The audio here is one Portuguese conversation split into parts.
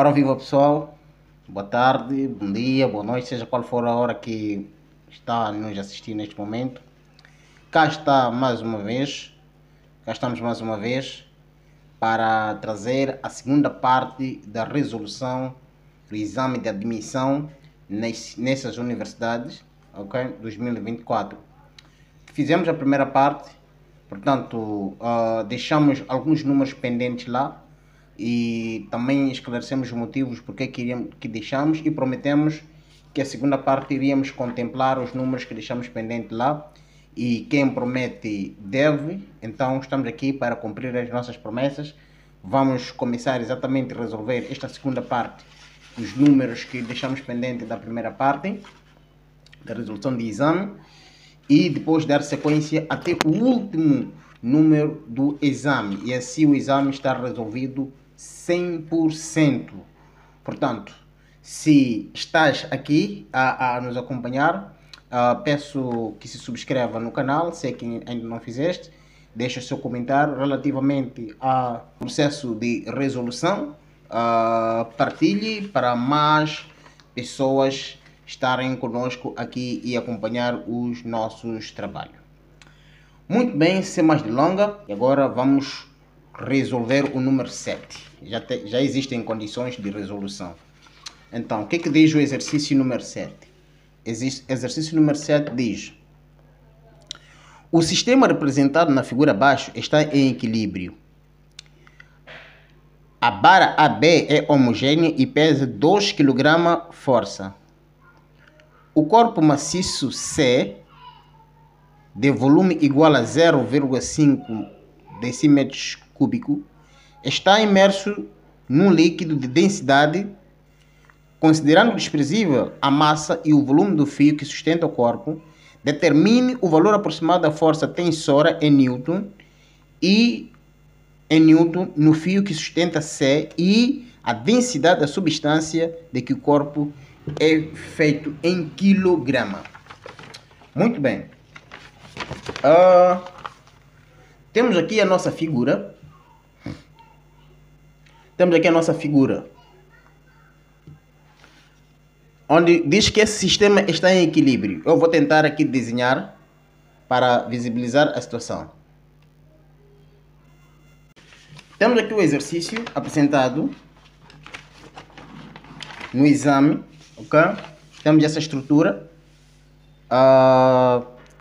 Ora viva pessoal, boa tarde, bom dia, boa noite, seja qual for a hora que está a nos assistir neste momento. Cá estamos mais uma vez para trazer a segunda parte da resolução do exame de admissão nessas universidades, ok? 2024. Fizemos a primeira parte, portanto, deixamos alguns números pendentes lá e também esclarecemos os motivos porque que deixamos e prometemos que a segunda parte iríamos contemplar os números que deixamos pendentes lá e quem promete deve, então estamos aqui para cumprir as nossas promessas. Vamos começar exatamente a resolver esta segunda parte, os números que deixamos pendentes da primeira parte da resolução de exame e depois dar sequência até o último número do exame e assim o exame está resolvido 100%. Portanto, se estás aqui a nos acompanhar, peço que se subscreva no canal, se é que ainda não fizeste, deixa o seu comentário relativamente ao processo de resolução, partilhe para mais pessoas estarem conosco aqui e acompanhar os nossos trabalhos. Muito bem, sem mais delongas, agora vamos resolver o número 7. Já existem condições de resolução. Então, o que diz o exercício número 7? Exercício número 7 diz: o sistema representado na figura abaixo está em equilíbrio. A barra AB é homogênea e pesa 2 kg força. O corpo maciço C, de volume igual a 0,5 decímetros cúbicos, está imerso num líquido de densidade. Considerando desprezível a massa e o volume do fio que sustenta o corpo, determine o valor aproximado da força tensora em Newton no fio que sustenta C e a densidade da substância de que o corpo é feito em quilograma. Muito bem. Temos aqui a nossa figura. Onde diz que esse sistema está em equilíbrio. Eu vou tentar aqui desenhar para visibilizar a situação. Temos aqui o exercício apresentado no exame, ok? Temos essa estrutura,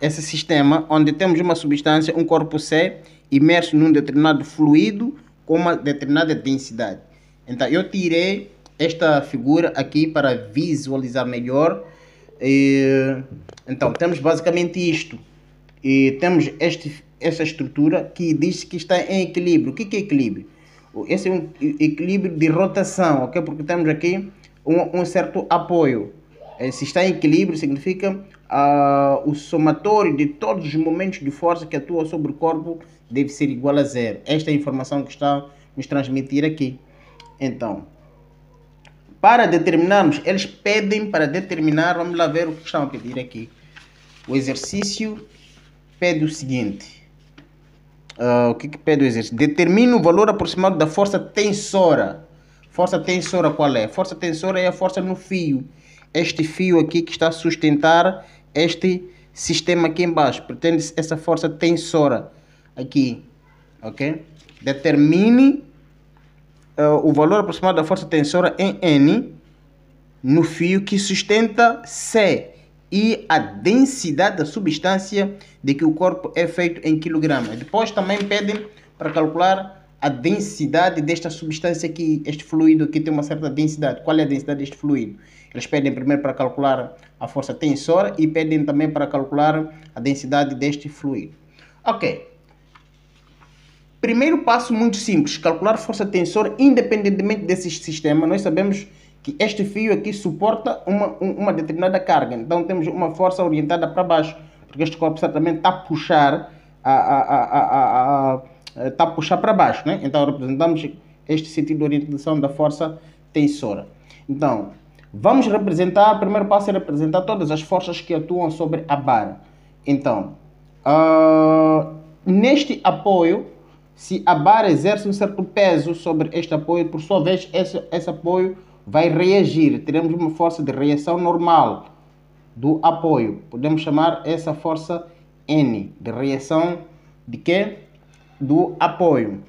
esse sistema onde temos uma substância, um corpo C, imerso num determinado fluido com uma determinada densidade. Então eu tirei esta figura aqui para visualizar melhor. Então temos basicamente isto e temos essa estrutura que diz que está em equilíbrio. O que é equilíbrio? Esse é um equilíbrio de rotação, ok? Porque temos aqui um certo apoio. Se está em equilíbrio significa o somatório de todos os momentos de força que atuam sobre o corpo deve ser igual a zero. Esta é a informação que está a nos transmitir aqui. Então, para determinarmos, eles pedem para determinar, vamos lá ver o que estão a pedir aqui. O exercício pede o seguinte. O que pede o exercício? Determine o valor aproximado da força tensora. Força tensora qual é? Força tensora é a força no fio. Este fio aqui que está a sustentar este sistema aqui embaixo. Pretende essa força tensora aqui. Ok? Determine o valor aproximado da força tensora em N no fio que sustenta C e a densidade da substância de que o corpo é feito em quilogramas. Depois também pedem para calcular a densidade desta substância aqui, este fluido aqui tem uma certa densidade. Qual é a densidade deste fluido? Eles pedem primeiro para calcular a força tensora e pedem também para calcular a densidade deste fluido. Ok. Primeiro passo muito simples, calcular força tensora independentemente desse sistema. Nós sabemos que este fio aqui suporta uma determinada carga. Então temos uma força orientada para baixo, porque este corpo certamente está a puxar, está a puxar para baixo, né? Então representamos este sentido de orientação da força tensora. Então, vamos representar, o primeiro passo é representar todas as forças que atuam sobre a barra. Então, neste apoio, Se a barra exerce um certo peso sobre este apoio, por sua vez, esse apoio vai reagir. Teremos uma força de reação normal do apoio. Podemos chamar essa força N, de reação de quê? Do apoio.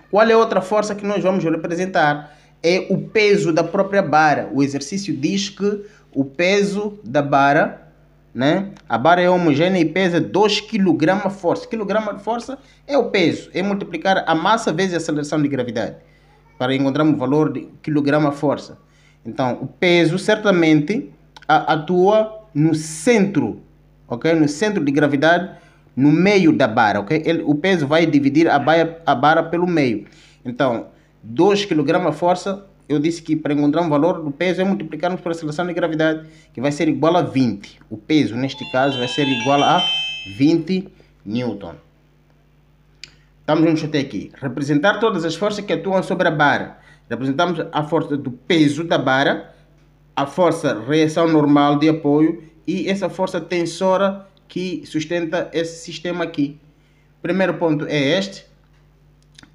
Qual é outra força que nós vamos representar? É o peso da própria barra. O exercício diz que o peso da barra, né? A barra é homogênea e pesa 2 kg força. Quilograma de força é o peso, é multiplicar a massa vezes a aceleração de gravidade, para encontrarmos o valor de quilograma força. Então, o peso certamente atua no centro, ok? No centro de gravidade, no meio da barra, ok? O peso vai dividir a barra pelo meio. Então, 2 kg força, eu disse que para encontrar um valor do peso é multiplicarmos por aceleração de gravidade, que vai ser igual a 20. O peso, neste caso, vai ser igual a 20 Newton. Estamos juntos até aqui. Representar todas as forças que atuam sobre a barra. Representamos a força do peso da barra, a força reação normal de apoio e essa força tensora que sustenta esse sistema aqui. Primeiro ponto é este.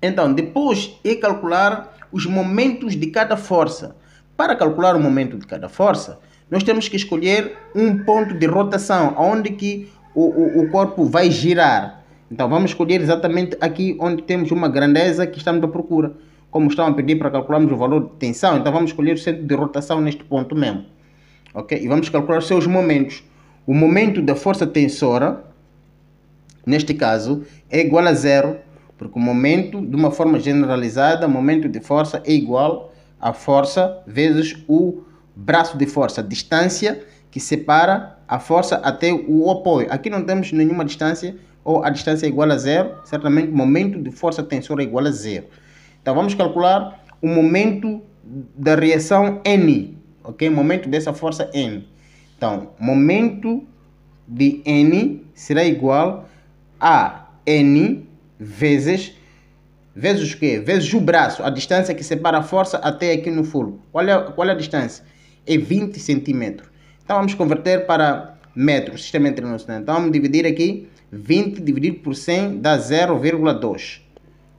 Então, depois é calcular os momentos de cada força. Para calcular o momento de cada força, nós temos que escolher um ponto de rotação, onde que o corpo vai girar. Então, vamos escolher exatamente aqui onde temos uma grandeza que estamos à procura. Como estão a pedir para calcularmos o valor de tensão, então vamos escolher o centro de rotação neste ponto mesmo. Ok? E vamos calcular os seus momentos. O momento da força tensora, neste caso, é igual a zero, porque o momento, de uma forma generalizada, o momento de força é igual a força vezes o braço de força, a distância que separa a força até o apoio. Aqui não temos nenhuma distância, ou a distância é igual a zero, certamente o momento de força tensora é igual a zero. Então vamos calcular o momento da reação N, ok? Momento dessa força N. Então, momento de N será igual a N vezes o quê? Vezes o braço, a distância que separa a força até aqui no furo. Qual é a distância? É 20 centímetros. Então vamos converter para metros, sistema internacional. Então vamos dividir aqui, 20 dividido por 100 dá 0,2.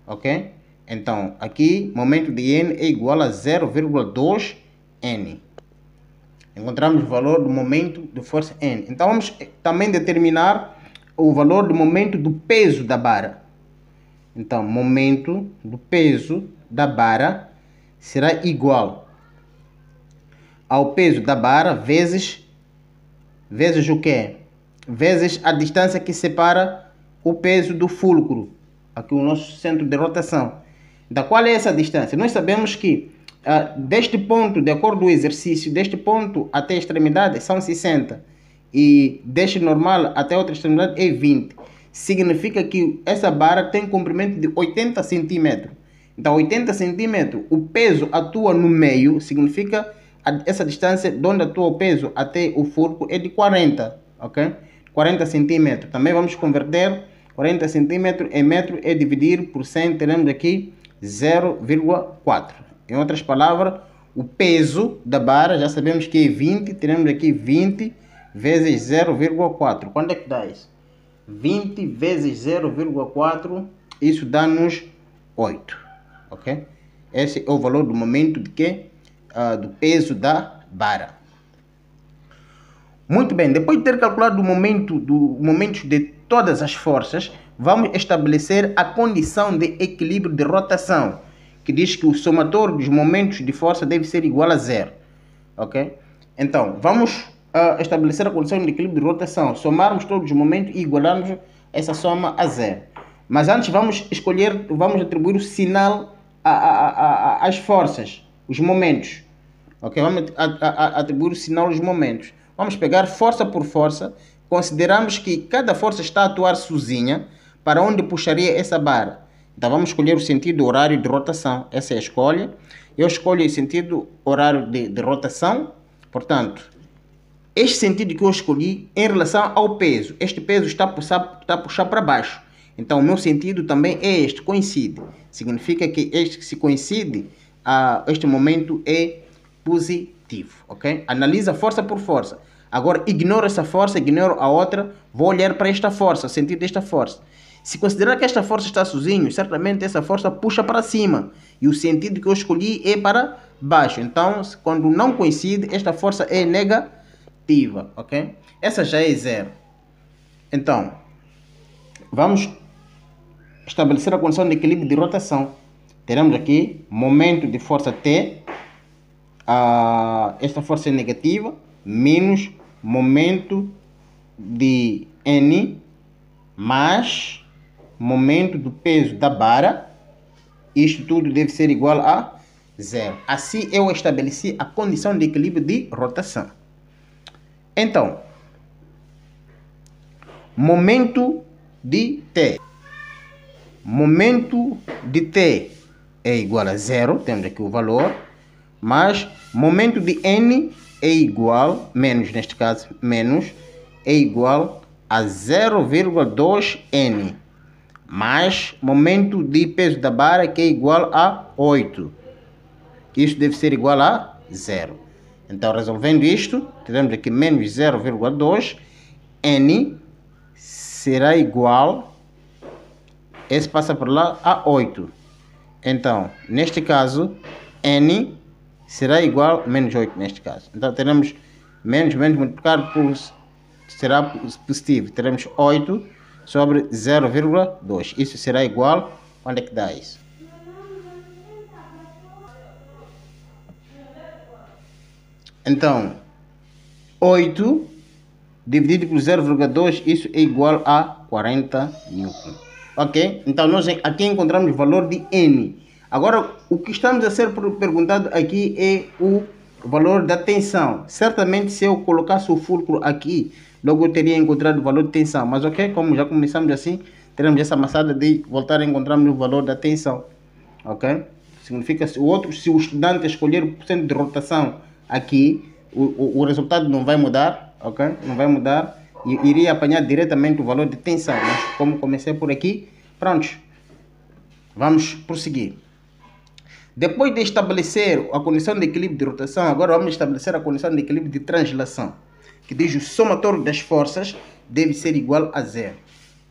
Ok? Então aqui, momento de N é igual a 0,2 N. Encontramos o valor do momento de força N. Então vamos também determinar o valor do momento do peso da barra. Então, momento do peso da barra será igual ao peso da barra vezes o quê? Vezes a distância que separa o peso do fulcro, aqui o nosso centro de rotação. Então, qual é essa distância? Nós sabemos que deste ponto, de acordo com o exercício, deste ponto até a extremidade são 60 e deste normal até a outra extremidade é 20. Significa que essa barra tem comprimento de 80 centímetros. Então, 80 centímetros, o peso atua no meio, significa essa distância de onde atua o peso até o fulcro é de 40, ok? 40 centímetros. Também vamos converter 40 centímetros em metro e dividir por 100, teremos aqui 0,4. Em outras palavras, o peso da barra, já sabemos que é 20, teremos aqui 20 vezes 0,4. Quanto é que dá isso? 20 vezes 0,4, isso dá-nos 8, ok? Esse é o valor do momento de quê? Do peso da barra. Muito bem, depois de ter calculado o momento de todas as forças, vamos estabelecer a condição de equilíbrio de rotação, que diz que o somatório dos momentos de força deve ser igual a zero, ok? Então, vamos estabelecer a condição de equilíbrio de rotação, somarmos todos os momentos e igualarmos essa soma a zero. Mas antes vamos atribuir o sinal às forças, os momentos. Ok? Vamos atribuir o sinal aos momentos. Vamos pegar força por força, consideramos que cada força está a atuar sozinha, para onde puxaria essa barra. Então vamos escolher o sentido horário de rotação, essa é a escolha. Eu escolho o sentido horário de rotação, portanto, este sentido que eu escolhi em relação ao peso. Este peso está a puxar para baixo. Então, o meu sentido também é este, coincide. Significa que este que se coincide, este momento é positivo, ok? Analisa força por força. Agora, ignoro essa força, ignoro a outra, vou olhar para esta força, o sentido desta força. Se considerar que esta força está sozinho, certamente essa força puxa para cima. E o sentido que eu escolhi é para baixo. Então, quando não coincide, esta força é negativa, ok? Essa já é zero. Então, vamos estabelecer a condição de equilíbrio de rotação. Teremos aqui momento de força T. Esta força é negativa, menos momento de N, mais momento do peso da barra. Isto tudo deve ser igual a zero. Assim eu estabeleci a condição de equilíbrio de rotação. Então, momento de T. Momento de T é igual a zero, temos aqui o valor, mas momento de N é igual, menos neste caso, menos, é igual a 0,2 N, mais momento de peso da barra que é igual a 8. Isso deve ser igual a zero. Então, resolvendo isto, teremos aqui menos 0,2 N será igual, esse passa por lá, a 8. Então, neste caso, N será igual a menos 8 neste caso. Então, teremos menos multiplicado por, será positivo. Teremos 8 sobre 0,2. Isso será igual, onde é que dá isso? Então, 8 dividido por 0,2, isso é igual a 40 newton. Ok? Então, nós aqui encontramos o valor de N. Agora, o que estamos a ser perguntado aqui é o valor da tensão. Certamente, se eu colocasse o fulcro aqui, logo eu teria encontrado o valor de tensão. Mas, ok, como já começamos assim, teremos essa amassada de voltar a encontrarmos o valor da tensão. Ok? Significa se o estudante escolher o porcento de rotação aqui, o resultado não vai mudar, ok? Não vai mudar. E iria apanhar diretamente o valor de tensão. Mas como comecei por aqui, pronto. Vamos prosseguir. Depois de estabelecer a condição de equilíbrio de rotação, agora vamos estabelecer a condição de equilíbrio de translação, que diz o somatório das forças deve ser igual a zero.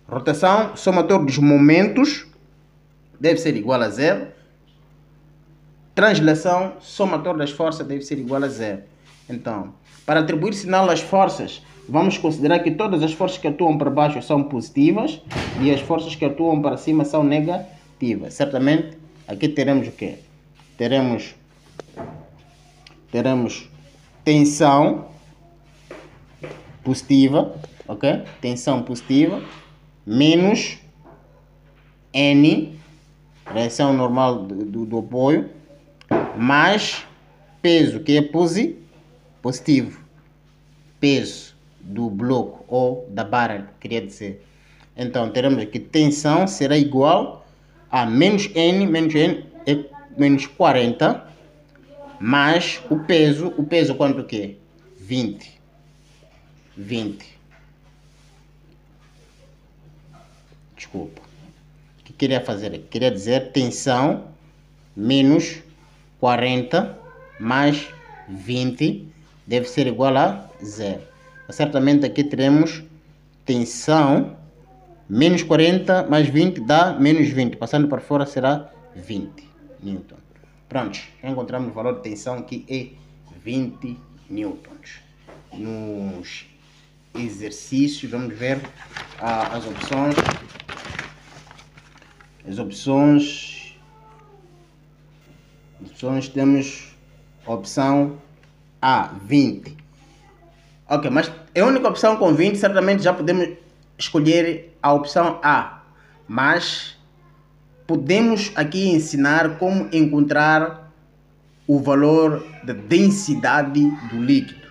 Rotação, somatório dos momentos deve ser igual a zero. Translação, somatório das forças deve ser igual a zero. Então, para atribuir sinal às forças, vamos considerar que todas as forças que atuam para baixo são positivas e as forças que atuam para cima são negativas. Certamente, aqui teremos o quê? Teremos tensão positiva, ok? Tensão positiva, menos N, reação normal do apoio, mais peso, que é positivo, peso do bloco ou da barra, queria dizer. Então, teremos aqui tensão será igual a menos N é menos 40, mais o peso quanto que é? 20. Desculpa. O que queria fazer aqui? Queria dizer tensão menos 40 mais 20 deve ser igual a zero. Certamente aqui teremos tensão menos 40 mais 20 dá menos 20. Passando para fora será 20 newton. Pronto, já encontramos o valor de tensão que é 20 newtons. Nos exercícios, vamos ver as opções. As opções temos a opção A, 20. Ok, mas é a única opção com 20, certamente já podemos escolher a opção A. Mas podemos aqui ensinar como encontrar o valor da densidade do líquido.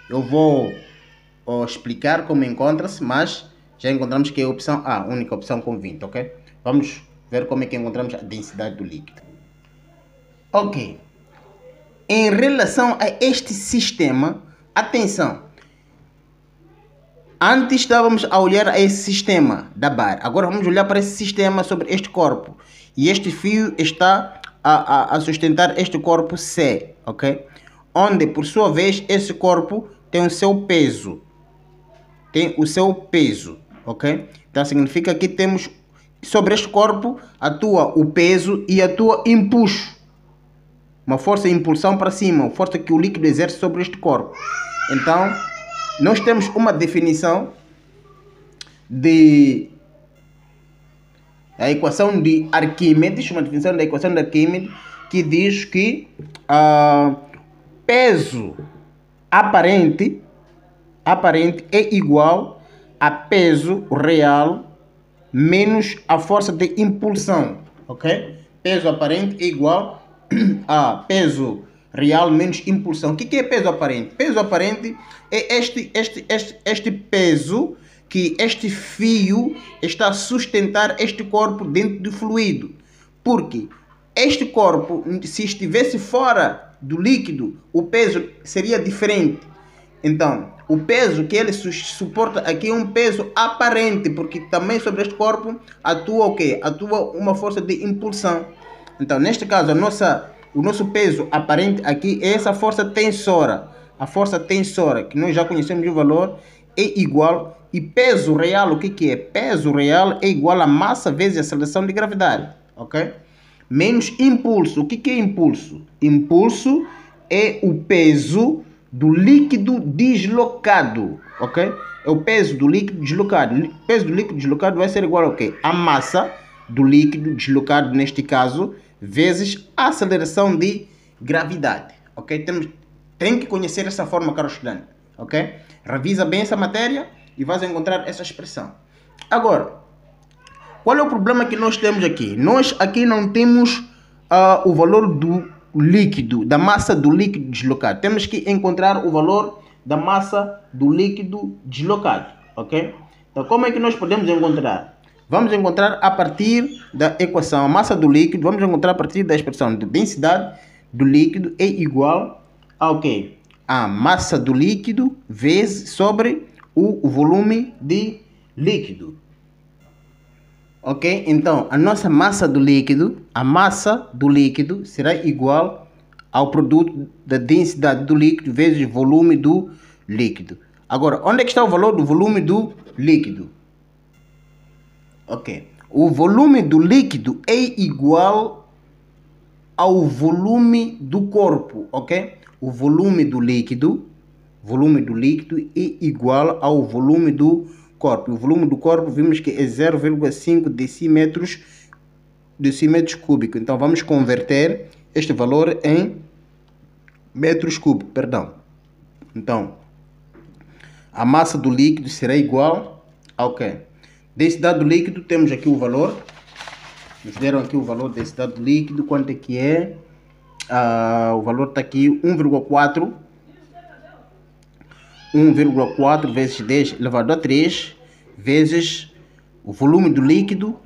Eu vou explicar como encontra-se, mas já encontramos que é a opção A, a única opção com 20, ok? Vamos ver como é que encontramos a densidade do líquido. Ok. Em relação a este sistema, atenção. Antes estávamos a olhar a esse sistema da barra. Agora vamos olhar para esse sistema sobre este corpo. E este fio está a sustentar este corpo C, ok? Onde, por sua vez, esse corpo tem o seu peso. Ok? Então significa que temos sobre este corpo atua o peso e atua impulso. Uma força de impulsão para cima, uma força que o líquido exerce sobre este corpo. Então, nós temos uma definição da equação de Arquímedes, uma definição da equação de Arquímedes, que diz que peso aparente é igual a peso real menos a força de impulsão, ok? Peso aparente é igual a peso real menos impulsão. O que é peso aparente? Peso aparente é este peso que este fio está a sustentar este corpo dentro do fluido. Porque este corpo, se estivesse fora do líquido, o peso seria diferente. Então, o peso que ele suporta aqui é um peso aparente, porque também sobre este corpo atua o quê? Atua uma força de impulsão. Então, neste caso, o nosso peso aparente aqui é essa força tensora. A força tensora, que nós já conhecemos o valor, é igual. E peso real, o que é? Peso real é igual a massa vezes a aceleração de gravidade. Ok? Menos impulso. O que é impulso? Impulso é o peso do líquido deslocado. Ok? É o peso do líquido deslocado. O peso do líquido deslocado vai ser igual ao quê? A massa do líquido deslocado, neste caso, vezes a aceleração de gravidade. Ok? Tem que conhecer essa forma, caro estudante. Ok? Revisa bem essa matéria e vais encontrar essa expressão. Agora, qual é o problema que nós temos aqui? Nós aqui não temos o valor do líquido, da massa do líquido deslocado. Temos que encontrar o valor da massa do líquido deslocado. Ok? Então, como é que nós podemos encontrar? Vamos encontrar a partir da equação. A massa do líquido, vamos encontrar a partir da expressão de densidade do líquido é igual ao quê? A massa do líquido vezes sobre o volume de líquido. Ok? Então, a nossa massa do líquido, será igual ao produto da densidade do líquido vezes o volume do líquido. Agora, onde é que está o valor do volume do líquido? Ok. O volume do líquido é igual ao volume do corpo, ok? O volume do líquido é igual ao volume do corpo. O volume do corpo vimos que é 0,5 decímetros cúbicos. Então vamos converter este valor em metros cúbicos, perdão. Então, a massa do líquido será igual a quê? Densidade do líquido, temos aqui o valor. Nos deram aqui o valor da densidade do líquido. Quanto é que é? O valor está aqui 1,4 vezes 10 elevado a 3 vezes o volume do líquido.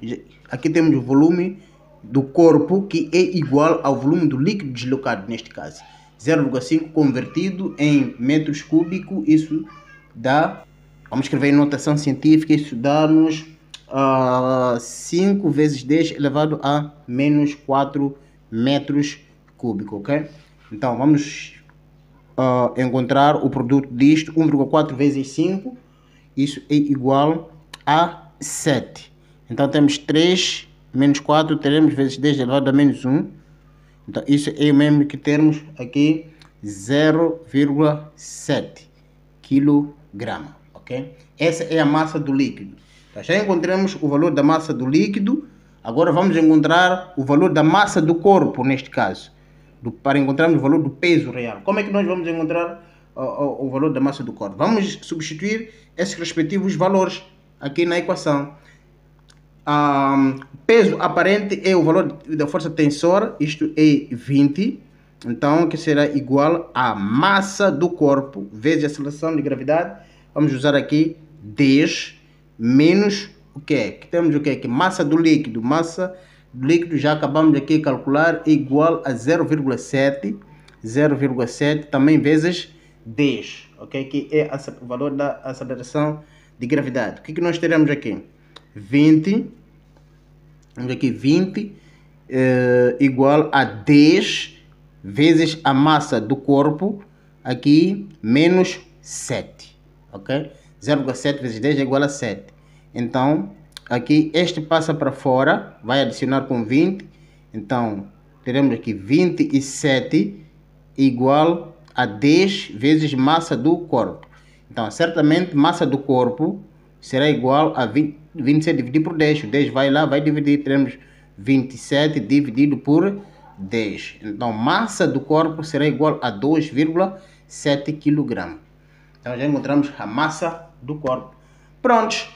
Aqui temos o volume do corpo, que é igual ao volume do líquido deslocado, neste caso 0,5 convertido em metros cúbicos. Isso dá, vamos escrever em notação científica, isso dá-nos 5 vezes 10 elevado a menos 4 metros cúbicos, ok? Então vamos encontrar o produto disto. 1,4 vezes 5, isso é igual a 7. Então temos 3 menos 4, teremos vezes 10 elevado a menos 1. Então isso é o mesmo que termos aqui 0,7 kg, ok? Essa é a massa do líquido. Então, já encontramos o valor da massa do líquido. Agora vamos encontrar o valor da massa do corpo, neste caso, para encontrarmos o valor do peso real. Como é que nós vamos encontrar o valor da massa do corpo? Vamos substituir esses respectivos valores aqui na equação. Peso aparente é o valor da força tensora, isto é 20. Então, que será igual a massa do corpo vezes a aceleração de gravidade. Vamos usar aqui 10 menos o que? Que temos o que? Que massa do líquido. Massa do líquido já acabamos aqui de calcular, é igual a 0,7 também vezes 10, ok? Que é o valor da aceleração de gravidade. O que nós teremos aqui? 20, vamos aqui 20 igual a 10 vezes a massa do corpo, aqui menos 7, ok? 0,7 vezes 10 é igual a 7. Então aqui este passa para fora, vai adicionar com 20, então teremos aqui 27 igual a 10 vezes massa do corpo. Então, certamente, massa do corpo será igual a 27 dividido por 10. O 10 vai lá, vai dividir, teremos 27 dividido por 10. Então, massa do corpo será igual a 2,7 kg. Então, já encontramos a massa do corpo. Prontos.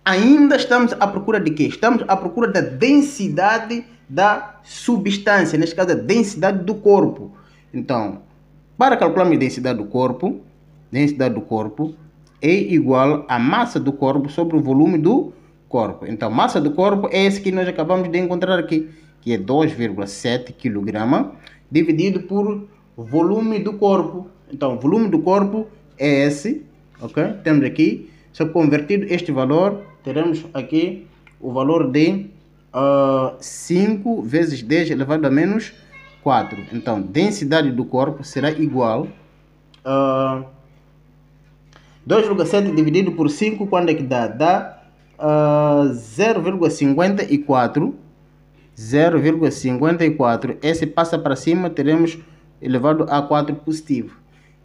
Ainda estamos à procura de quê? Estamos à procura da densidade da substância, neste caso, a densidade do corpo. Então, para calcularmos a densidade do corpo é igual à massa do corpo sobre o volume do corpo. Então, massa do corpo é esse que nós acabamos de encontrar aqui, que é 2,7 kg, dividido por volume do corpo. Então, o volume do corpo é esse, ok? Temos aqui, só convertido este valor, teremos aqui o valor de 5 vezes 10 elevado a menos 4. Então, densidade do corpo será igual a 2,7 dividido por 5, quando é que dá? Dá 0,54. 0,54. Esse passa para cima, teremos elevado a 4 positivo.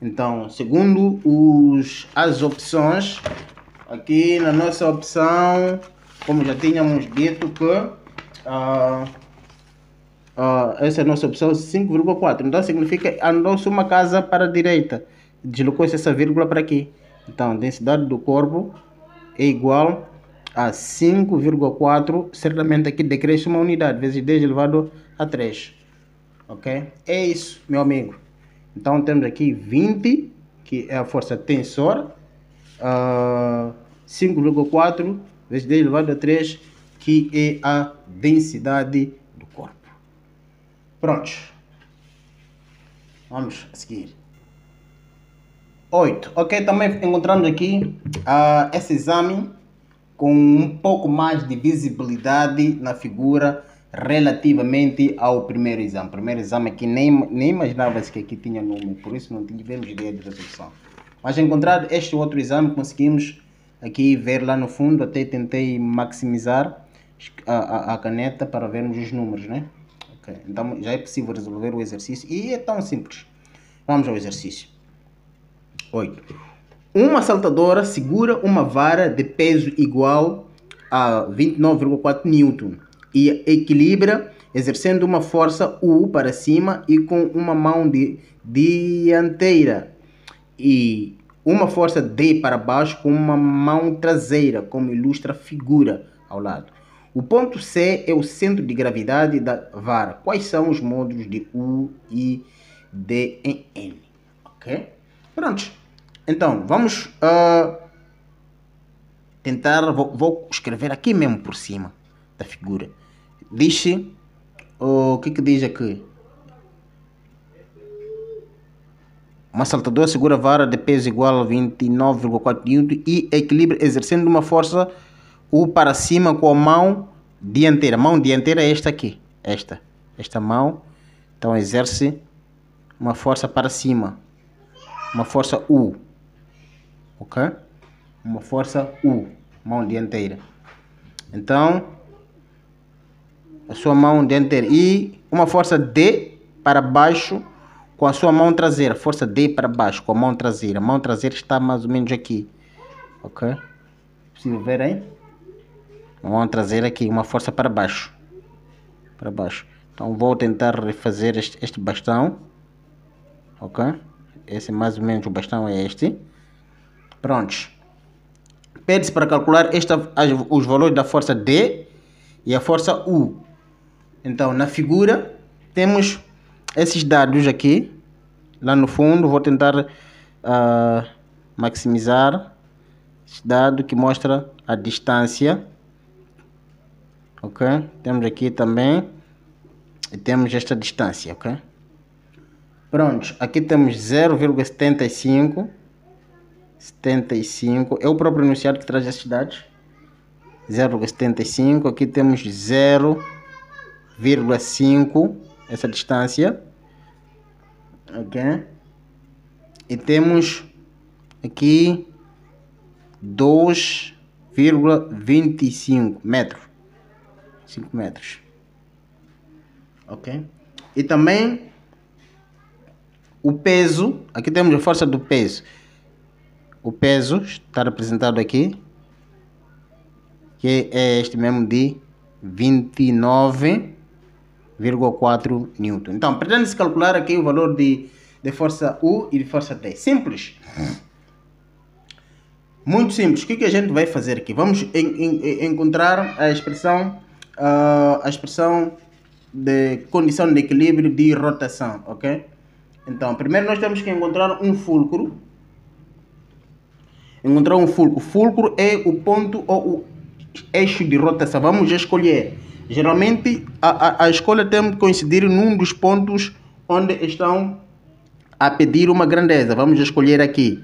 Então, segundo as opções, aqui na nossa opção, como já tínhamos dito que essa é a nossa opção 5,4. Então significa andou-se uma casa para a direita, deslocou-se essa vírgula para aqui. Então, densidade do corpo é igual a 5,4. Certamente aqui decresce uma unidade, vezes 10 elevado a 3. Ok? É isso, meu amigo. Então temos aqui 20, que é a força tensora, 5,4 vezes 10 elevado a 3, que é a densidade do corpo. Prontos. Vamos a seguir. 8. Ok, também encontramos aqui esse exame com um pouco mais de visibilidade na figura relativamente ao primeiro exame. O primeiro exame aqui nem imaginava-se que aqui tinha número, por isso não tivemos ideia de resolução. Mas encontrar este outro exame, conseguimos aqui ver lá no fundo, até tentei maximizar a caneta para vermos os números, né? Okay. Então já é possível resolver o exercício e é tão simples. Vamos ao exercício. 8. Uma saltadora segura uma vara de peso igual a 29,4 Newton e equilibra exercendo uma força U para cima e com uma mão dianteira e uma força D para baixo com uma mão traseira, como ilustra a figura ao lado. O ponto C é o centro de gravidade da vara. Quais são os módulos de U, I, D em N? Ok? Pronto. Então, vamos tentar... Vou escrever aqui mesmo por cima da figura. Diz-se... O que diz aqui? Uma saltadora segura vara de peso igual a 29,4 Newton e equilibra exercendo uma força U para cima com a mão dianteira. Mão dianteira é esta aqui. Esta mão. Então exerce uma força para cima. Uma força U. Ok? Uma força U. Mão dianteira. Então, a sua mão dianteira. E uma força D para baixo com a sua mão traseira. Força D para baixo com a mão traseira. A mão traseira está mais ou menos aqui. Ok? Possível ver aí? A mão traseira aqui. Uma força para baixo. Para baixo. Então vou tentar refazer este bastão. Ok? Esse mais ou menos o bastão é este. Prontos. Pede-se para calcular os valores da força D e a força U. Então, na figura, temos esses dados aqui. Lá no fundo, vou tentar maximizar esse dado que mostra a distância. Ok? Temos aqui também. E temos esta distância, ok? Pronto, aqui temos 0,75. 75 é o próprio enunciado que traz esses dados. 0,75. Aqui temos 0,5, essa distância, ok? E temos aqui 2,5 5,25 metros. 5 metros. Ok? E também o peso, aqui temos a força do peso. O peso está representado aqui, que é este mesmo de 29,4 Newton. Então, pretende-se calcular aqui o valor de força U e de força D. Simples. Muito simples. O que a gente vai fazer aqui? Vamos encontrar a expressão de condição de equilíbrio de rotação, ok? Então, primeiro nós temos que encontrar um fulcro. Fulcro é o ponto ou o eixo de rotação. Vamos escolher. Geralmente, a escolha tem que coincidir num dos pontos onde estão a pedir uma grandeza. Vamos escolher aqui,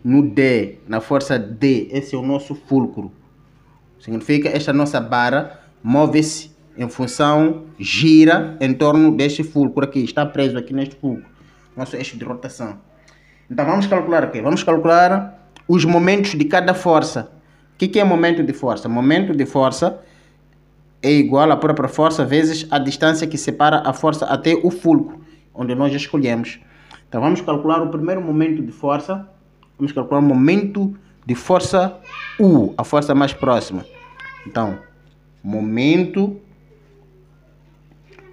no D, na força D. Esse é o nosso fulcro. Significa que esta nossa barra move-se em função, gira em torno deste fulcro aqui. Está preso aqui neste fulcro. Nosso eixo de rotação. Então, vamos calcular aqui. Vamos calcular os momentos de cada força. O que é momento de força? Momento de força é igual à própria força vezes a distância que separa a força até o fulcro, onde nós escolhemos. Então vamos calcular o primeiro momento de força. Vamos calcular o momento de força U, a força mais próxima. Então, momento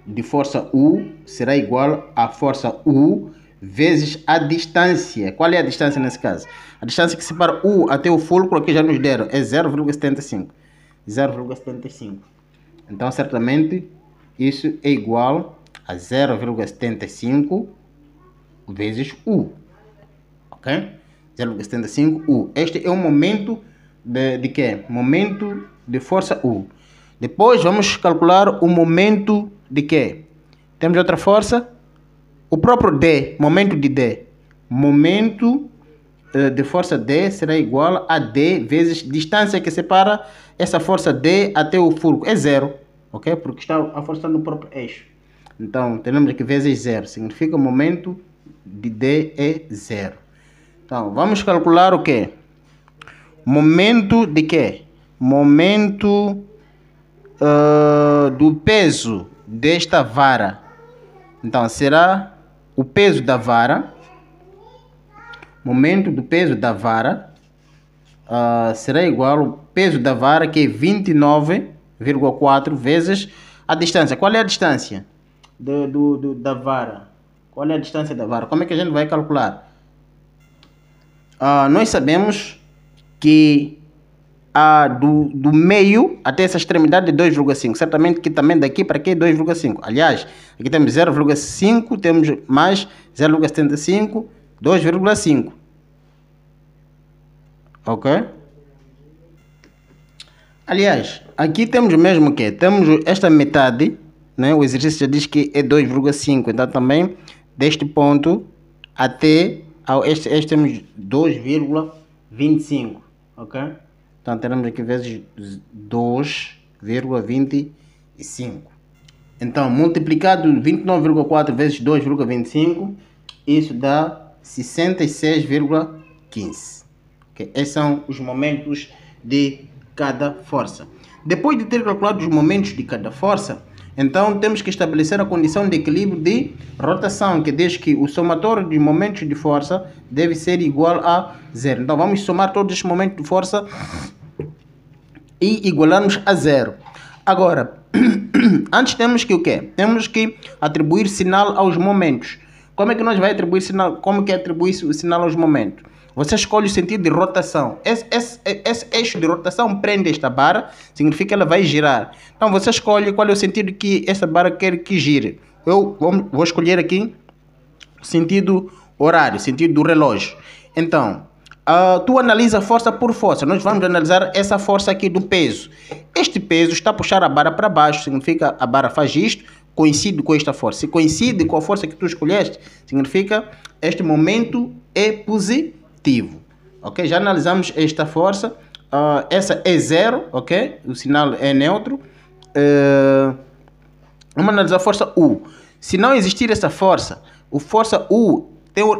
de força U será igual à força U vezes a distância. Qual é a distância nesse caso? A distância que separa U até o fulcro aqui já nos deram é 0,75. 0,75. Então, certamente, isso é igual a 0,75 vezes U. Ok? 0,75 U. Este é o momento de quê? Momento de força U. Depois, vamos calcular o momento de quê? Temos outra força? O próprio D, momento de D. Momento de força D será igual a D vezes distância que separa essa força D até o fulcro. É zero, ok? Porque a força está no próprio eixo. Então, temos aqui vezes zero. Significa que o momento de D é zero. Então, vamos calcular o quê? Momento de quê? Momento do peso desta vara. Então, será o peso da vara. Momento do peso da vara será igual ao peso da vara, que é 29,4 vezes a distância. Qual é a distância da vara? Qual é a distância da vara? Como é que a gente vai calcular? Nós sabemos que do meio até essa extremidade é 2,5. Certamente que também daqui para aqui é 2,5. Aliás, aqui temos 0,5, temos mais 0,75, 2,5. Ok? Aliás, aqui temos mesmo que temos esta metade, né? O exercício já diz que é 2,5. Então também deste ponto até este temos 2,25. Ok? Então teremos aqui vezes 2,25. Então multiplicado 29,4 vezes 2,25, isso dá 66,15. Okay? Esses são os momentos de cada força. Depois de ter calculado os momentos de cada força, então temos que estabelecer a condição de equilíbrio de rotação, que diz que o somatório de momentos de força deve ser igual a zero. Então vamos somar todos os momentos de força e igualarmos a zero. Agora, antes temos que o quê? Temos que atribuir sinal aos momentos. Como é que nós vamos atribuir sinal? Como que atribui o sinal aos momentos? Você escolhe o sentido de rotação. Esse eixo de rotação prende esta barra, significa que ela vai girar. Então você escolhe qual é o sentido que essa barra quer que gire. Eu vou escolher aqui o sentido horário, sentido do relógio. Então, tu analisa força por força. Nós vamos analisar essa força aqui do peso. Este peso está a puxar a barra para baixo, significa a barra faz isto, coincide com esta força. Se coincide com a força que tu escolheste, significa este momento é positivo. Ok? Já analisamos esta força. Essa é zero, ok? O sinal é neutro. Vamos analisar a força U. Se não existir essa força, a força U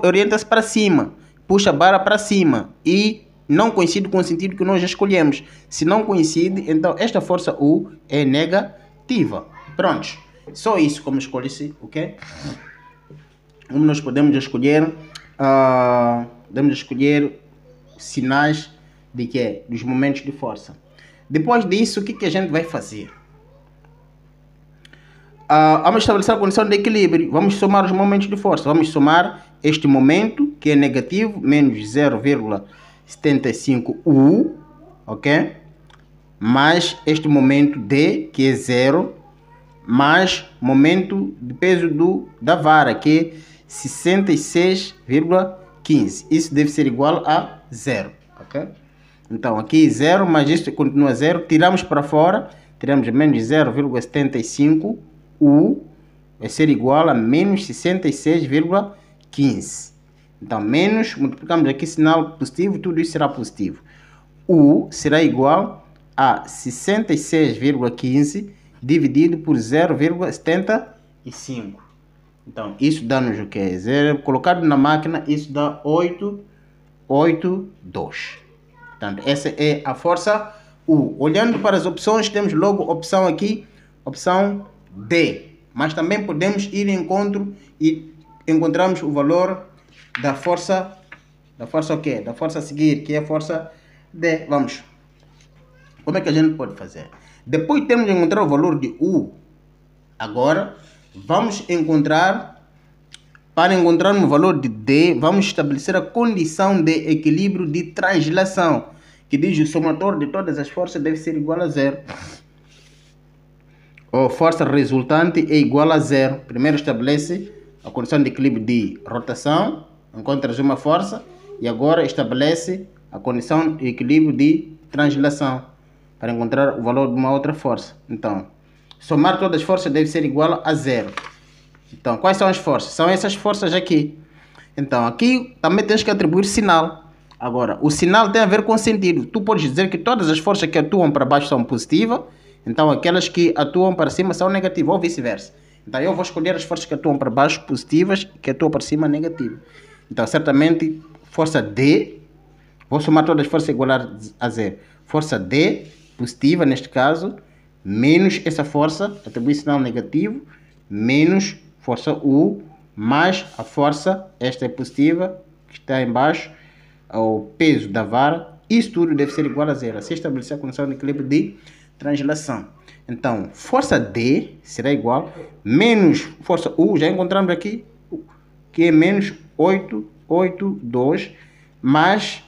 orienta-se para cima, puxa a barra para cima e não coincide com o sentido que nós já escolhemos. Se não coincide, então esta força U é negativa. Pronto. Só isso como escolhe-se, ok? Como nós podemos escolher sinais de quê? Dos momentos de força. Depois disso, o que a gente vai fazer? Vamos estabelecer a condição de equilíbrio. Vamos somar os momentos de força. Vamos somar este momento, que é negativo, menos 0,75U, ok? Mais este momento D, que é 0, mais momento de peso da vara, que é 66,15. Isso deve ser igual a 0, ok? Então, aqui 0, mas isto continua 0. Tiramos para fora, tiramos menos 0,75. U vai ser igual a menos 66,15. Então, menos, multiplicamos aqui sinal positivo, tudo isso será positivo. U será igual a 66,15 dividido por 0,75. Então, isso dá-nos o que? 0, colocado na máquina, isso dá 882. Portanto, essa é a força U. Olhando para as opções, temos logo opção aqui, opção D. Mas também podemos ir em encontro e encontramos o valor da força o quê? Da força a seguir, que é a força D. Vamos. Como é que a gente pode fazer? Depois temos de encontrar o valor de U. Agora, vamos encontrar, para encontrar o valor de D, vamos estabelecer a condição de equilíbrio de translação, que diz que o somatório de todas as forças deve ser igual a 0. A força resultante é igual a 0. Primeiro estabelece a condição de equilíbrio de rotação, encontras uma força, e agora estabelece a condição de equilíbrio de translação, para encontrar o valor de uma outra força. Então, somar todas as forças deve ser igual a 0. Então, quais são as forças? São essas forças aqui. Então, aqui também tens que atribuir sinal. Agora, o sinal tem a ver com sentido. Tu podes dizer que todas as forças que atuam para baixo são positivas, então aquelas que atuam para cima são negativas, ou vice-versa. Então, eu vou escolher as forças que atuam para baixo positivas e que atuam para cima negativas. Então, certamente, força D, vou somar todas as forças igual a 0. Força D, positiva neste caso, menos essa força, atribuir sinal negativo, menos força U, mais a força, esta é positiva, que está em baixo, o peso da vara, isso tudo deve ser igual a 0. Assim estabelecer a condição de equilíbrio de translação. Então, força D será igual, menos força U, já encontramos aqui, que é menos 882, mais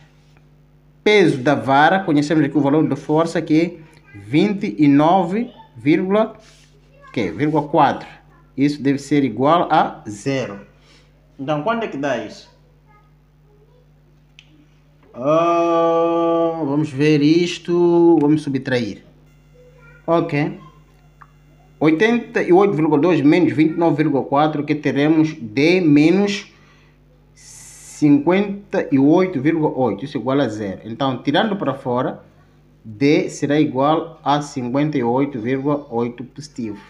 peso da vara, conhecemos aqui o valor da força, que é 29,4. Isso deve ser igual a 0. Então, quando é que dá isso? Vamos ver isto, vamos subtrair. Ok. 88,2 menos 29,4, que teremos D menos 58,8. Isso é igual a 0. Então, tirando para fora, D será igual a 58,8 positivo.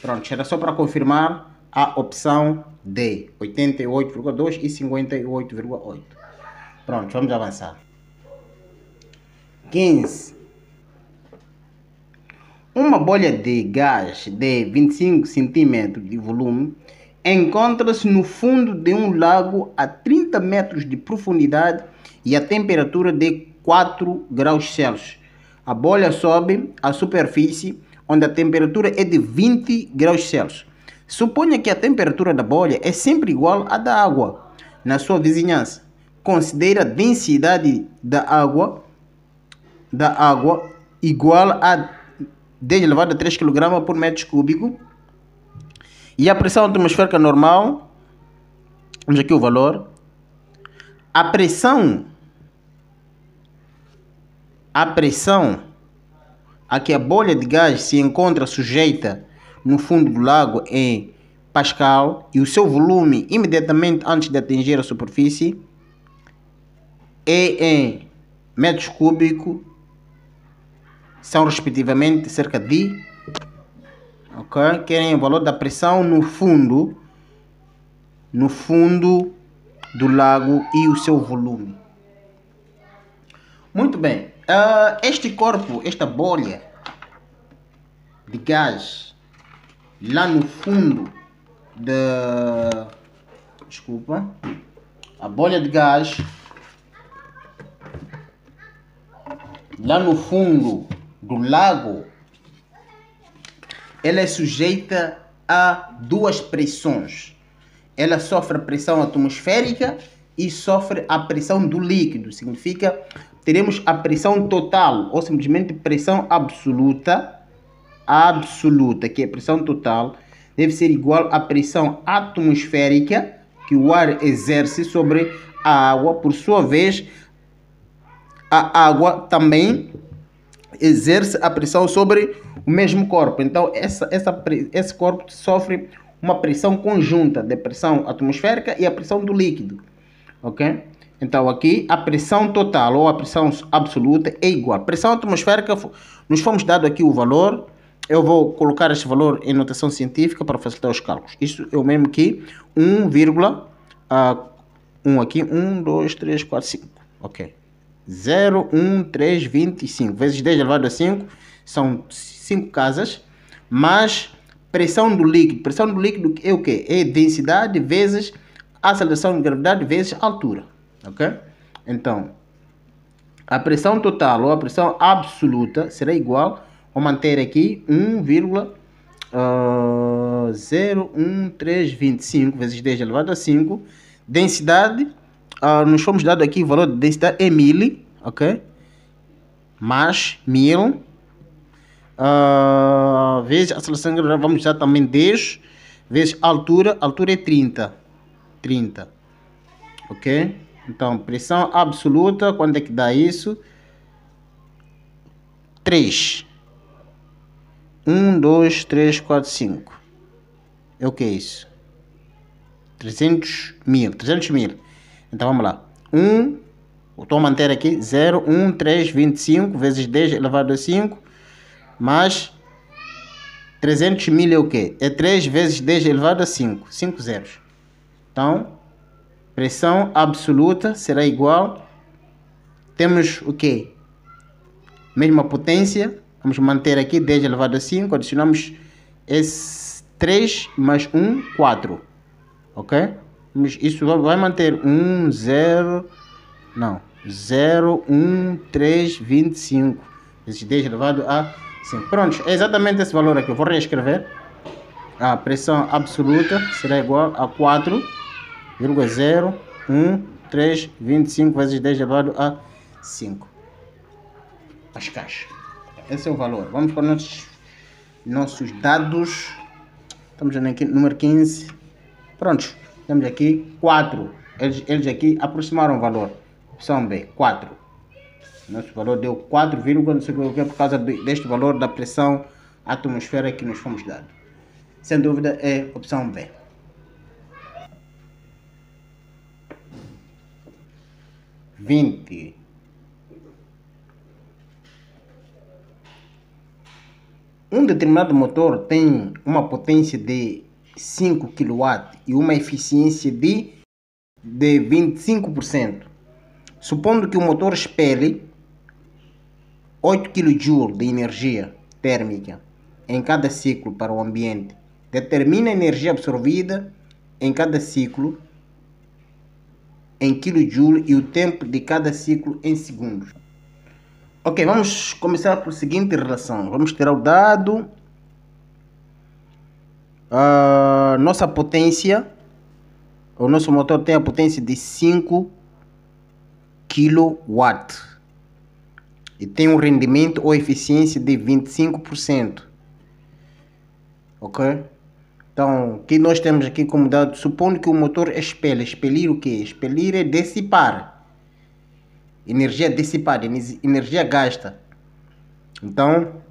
Pronto, era só para confirmar a opção D. 88,2 e 58,8. Pronto, vamos avançar. 15. Uma bolha de gás de 25 cm de volume encontra-se no fundo de um lago a 30 metros de profundidade e a temperatura de 4 graus Celsius. A bolha sobe à superfície, onde a temperatura é de 20 graus Celsius. Suponha que a temperatura da bolha é sempre igual à da água na sua vizinhança. Considere a densidade da água igual a 10 elevado a 3 kg por metro cúbico. E a pressão atmosférica normal, vamos aqui o valor. A pressão a que a bolha de gás se encontra sujeita no fundo do lago é Pascal, e o seu volume imediatamente antes de atingir a superfície é em metros cúbicos, são respectivamente cerca de, ok? Querem o valor da pressão no fundo do lago e o seu volume. Muito bem. Este corpo, esta bolha de gás lá no fundo da... Desculpa. A bolha de gás lá no fundo do lago, ela é sujeita a duas pressões. Ela sofre a pressão atmosférica e sofre a pressão do líquido. Significa, teremos a pressão total ou simplesmente pressão absoluta, que é a pressão total, deve ser igual à pressão atmosférica que o ar exerce sobre a água. Por sua vez, a água também exerce a pressão sobre o mesmo corpo. Então, esse corpo sofre uma pressão conjunta de pressão atmosférica e a pressão do líquido. Ok? Então, aqui a pressão total ou a pressão absoluta é igual. Pressão atmosférica, nos fomos dado aqui o valor. Eu vou colocar este valor em notação científica para facilitar os cálculos. Isso é o mesmo que 1 aqui, 1, 2, 3, 4, 5. Ok. 0,1325 vezes 10 elevado a 5 são 5 casas, mas pressão do líquido é o que? É densidade vezes aceleração de gravidade vezes altura, ok? Então, a pressão total ou a pressão absoluta será igual, vou manter aqui 1,01325 vezes 10 elevado a 5, densidade. Nos fomos dado aqui o valor de densidade é 1000, ok? Mais 1000 vezes a aceleração de gravidade, vamos usar também 10 vezes altura é 30, ok? Então, pressão absoluta, quanto é que dá isso? 3. 1, 2, 3, 4, 5. É o que é isso? 300 mil. Então vamos lá. Estou a manter aqui 0,1325 vezes 10 elevado a 5 mais 300 mil é o que? É 3 vezes 10 elevado a 5. 5 zeros. Então, pressão absoluta será igual. Temos o que? Mesma potência. Vamos manter aqui 10 elevado a 5. Adicionamos esse 3 mais 1, 4. Ok? Isso vai manter 0,1325 vezes 10 elevado a 5. Pronto, é exatamente esse valor aqui. Eu vou reescrever. A pressão absoluta será igual a 4,01325 vezes 10 elevado a 5 pascais. Esse é o valor. Vamos para nossos dados. Estamos aqui no número 15. Pronto. Temos aqui 4. Eles aqui aproximaram o valor. Opção B, 4. Nosso valor deu 4, não sei o que é por causa deste valor da pressão atmosférica que nos fomos dado. Sem dúvida é opção B. Um determinado motor tem uma potência de 5 kW e uma eficiência de 25%. Supondo que o motor expele 8 kJ de energia térmica em cada ciclo para o ambiente, determina a energia absorvida em cada ciclo em kJ e o tempo de cada ciclo em segundos. Ok, vamos começar por seguinte relação. Vamos tirar o dado. Nossa potência, o nosso motor tem a potência de 5 kW e tem um rendimento ou eficiência de 25%. Ok? Então, o que nós temos aqui como dado, supondo que o motor expele. Expelir o que? Expelir é dissipar. Energia dissipada, energia gasta. Então,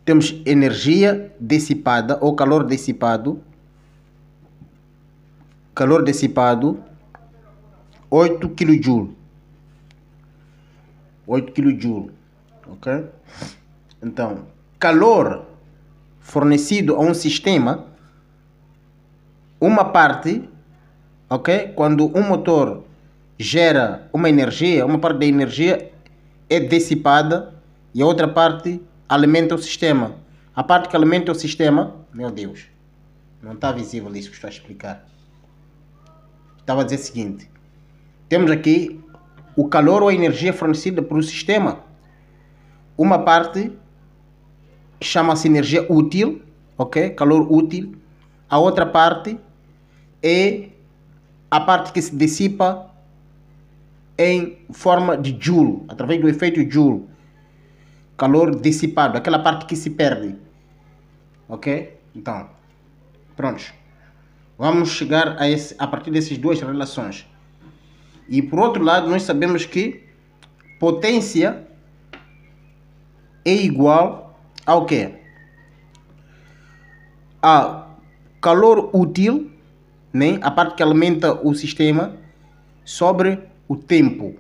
temos energia dissipada ou calor dissipado. Calor dissipado, 8 kJ. 8 kJ. Ok? Então, calor fornecido a um sistema, uma parte, ok? Quando um motor gera uma energia, uma parte da energia é dissipada e a outra parte alimenta o sistema. A parte que alimenta o sistema, meu Deus, não está visível isso que estou a explicar. Estava a dizer o seguinte: temos aqui o calor ou a energia fornecida pelo sistema. Uma parte chama-se energia útil, ok? Calor útil. A outra parte é a parte que se dissipa em forma de Joule, através do efeito Joule. Calor dissipado, aquela parte que se perde. Ok? Então, prontos. Vamos chegar a partir dessas duas relações. E por outro lado, nós sabemos que potência é igual ao quê? A calor útil, né? A parte que alimenta o sistema, sobre o tempo.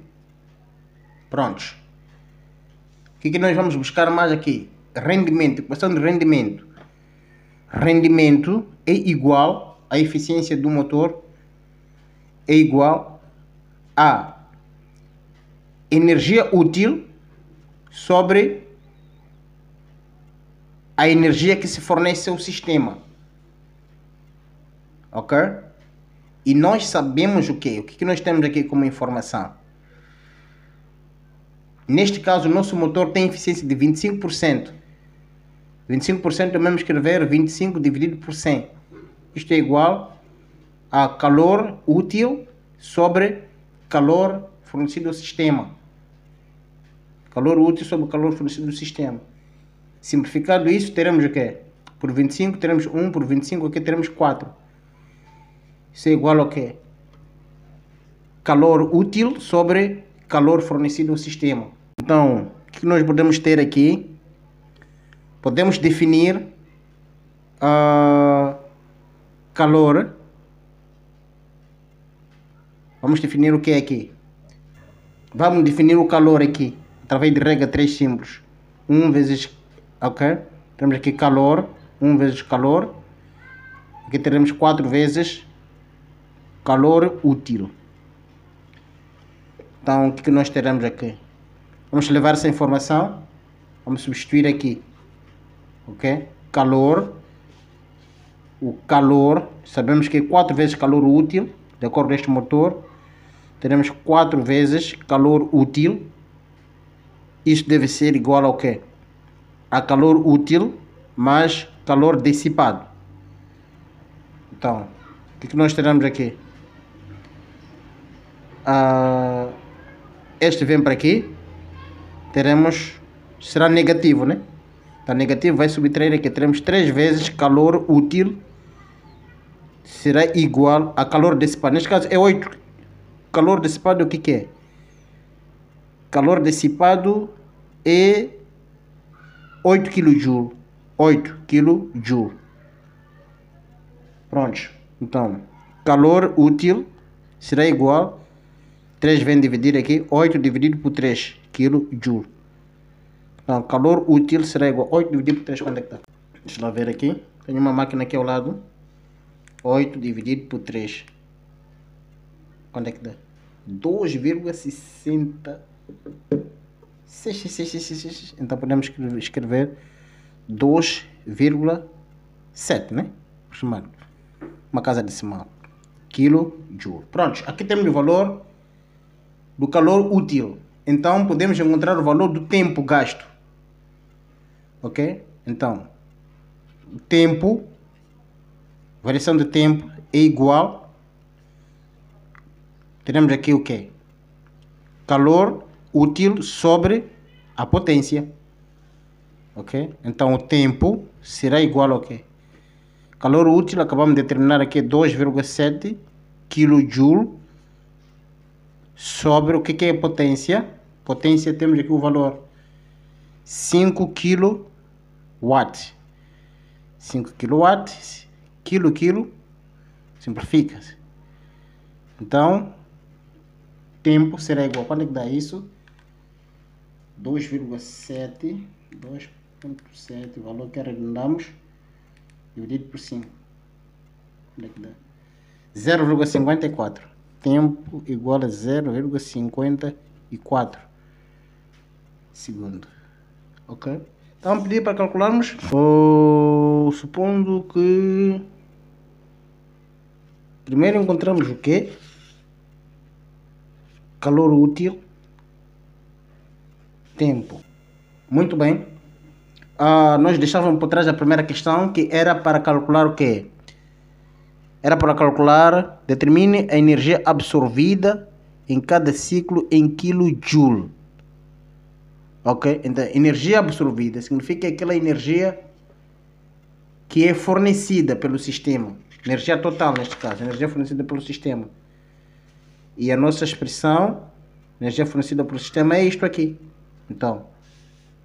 Prontos. O que nós vamos buscar mais aqui? Rendimento, equação de rendimento. Rendimento é igual à eficiência do motor, é igual a energia útil sobre a energia que se fornece ao sistema. Ok? E nós sabemos o quê? O que nós temos aqui como informação? Neste caso, o nosso motor tem eficiência de 25%. 25% é mesmo escrever 25 dividido por 100. Isto é igual a calor útil sobre calor fornecido ao sistema. Calor útil sobre calor fornecido ao sistema. Simplificado isso, teremos o quê? Por 25 teremos 1, por 25 aqui teremos 4. Isso é igual ao quê? Calor útil sobre calor fornecido ao sistema. Então, o que nós podemos ter aqui? Podemos definir calor. Vamos definir o que é aqui? Vamos definir o calor aqui, através de regra 3 símbolos. 1 vezes, ok? Temos aqui calor, 1 vezes calor. Aqui teremos 4 vezes calor útil. Então, o que nós teremos aqui? Vamos levar essa informação, vamos substituir aqui, ok? Calor, o calor, sabemos que é 4 vezes calor útil, de acordo com este motor, teremos 4 vezes calor útil, isso deve ser igual ao quê? A calor útil mais calor dissipado. Então, o que nós teremos aqui? Este vem para aqui, teremos, será negativo, né? Então negativo vai subtrair aqui, teremos 3 vezes calor útil, será igual a calor dissipado. Neste caso é 8. Calor dissipado o que é? Calor dissipado é 8 kJ. 8 kJ. Pronto. Então, calor útil será igual, 3 vem dividir aqui, 8 dividido por 3 kJ. Então, calor útil será igual a 8 dividido por 3, quanto é que está? Deixa eu ver aqui. Tenho uma máquina aqui ao lado. 8 dividido por 3. Quanto é que dá? 2,60. Então podemos escrever 2,7, né? Uma casa decimal. KJ. Pronto, aqui temos o valor do calor útil. Então podemos encontrar o valor do tempo gasto. Ok? Então, o tempo, variação de tempo é igual. Teremos aqui o que? Calor útil sobre a potência. Ok? Então o tempo será igual ao que? Calor útil, acabamos de determinar aqui 2,7 kJ sobre o que é a potência. Potência, temos aqui o valor 5 kW. 5 kW, quilo, simplifica-se. Então, tempo será igual, quando é que dá isso? 2,7, 2,7, o valor que arredondamos, dividido por 5. Quando é que dá? 0,54. Tempo igual a 0,54. segundo. Ok? Então vamos pedir para calcularmos. Supondo que primeiro encontramos o quê? Calor útil, tempo. Muito bem. Nós deixávamos por trás a primeira questão, que era para calcular o quê? Era para calcular, determine a energia absorvida em cada ciclo em kJ. Ok? Então, energia absorvida significa aquela energia que é fornecida pelo sistema. Energia total, neste caso. Energia fornecida pelo sistema. E a nossa expressão, energia fornecida pelo sistema, é isto aqui. Então,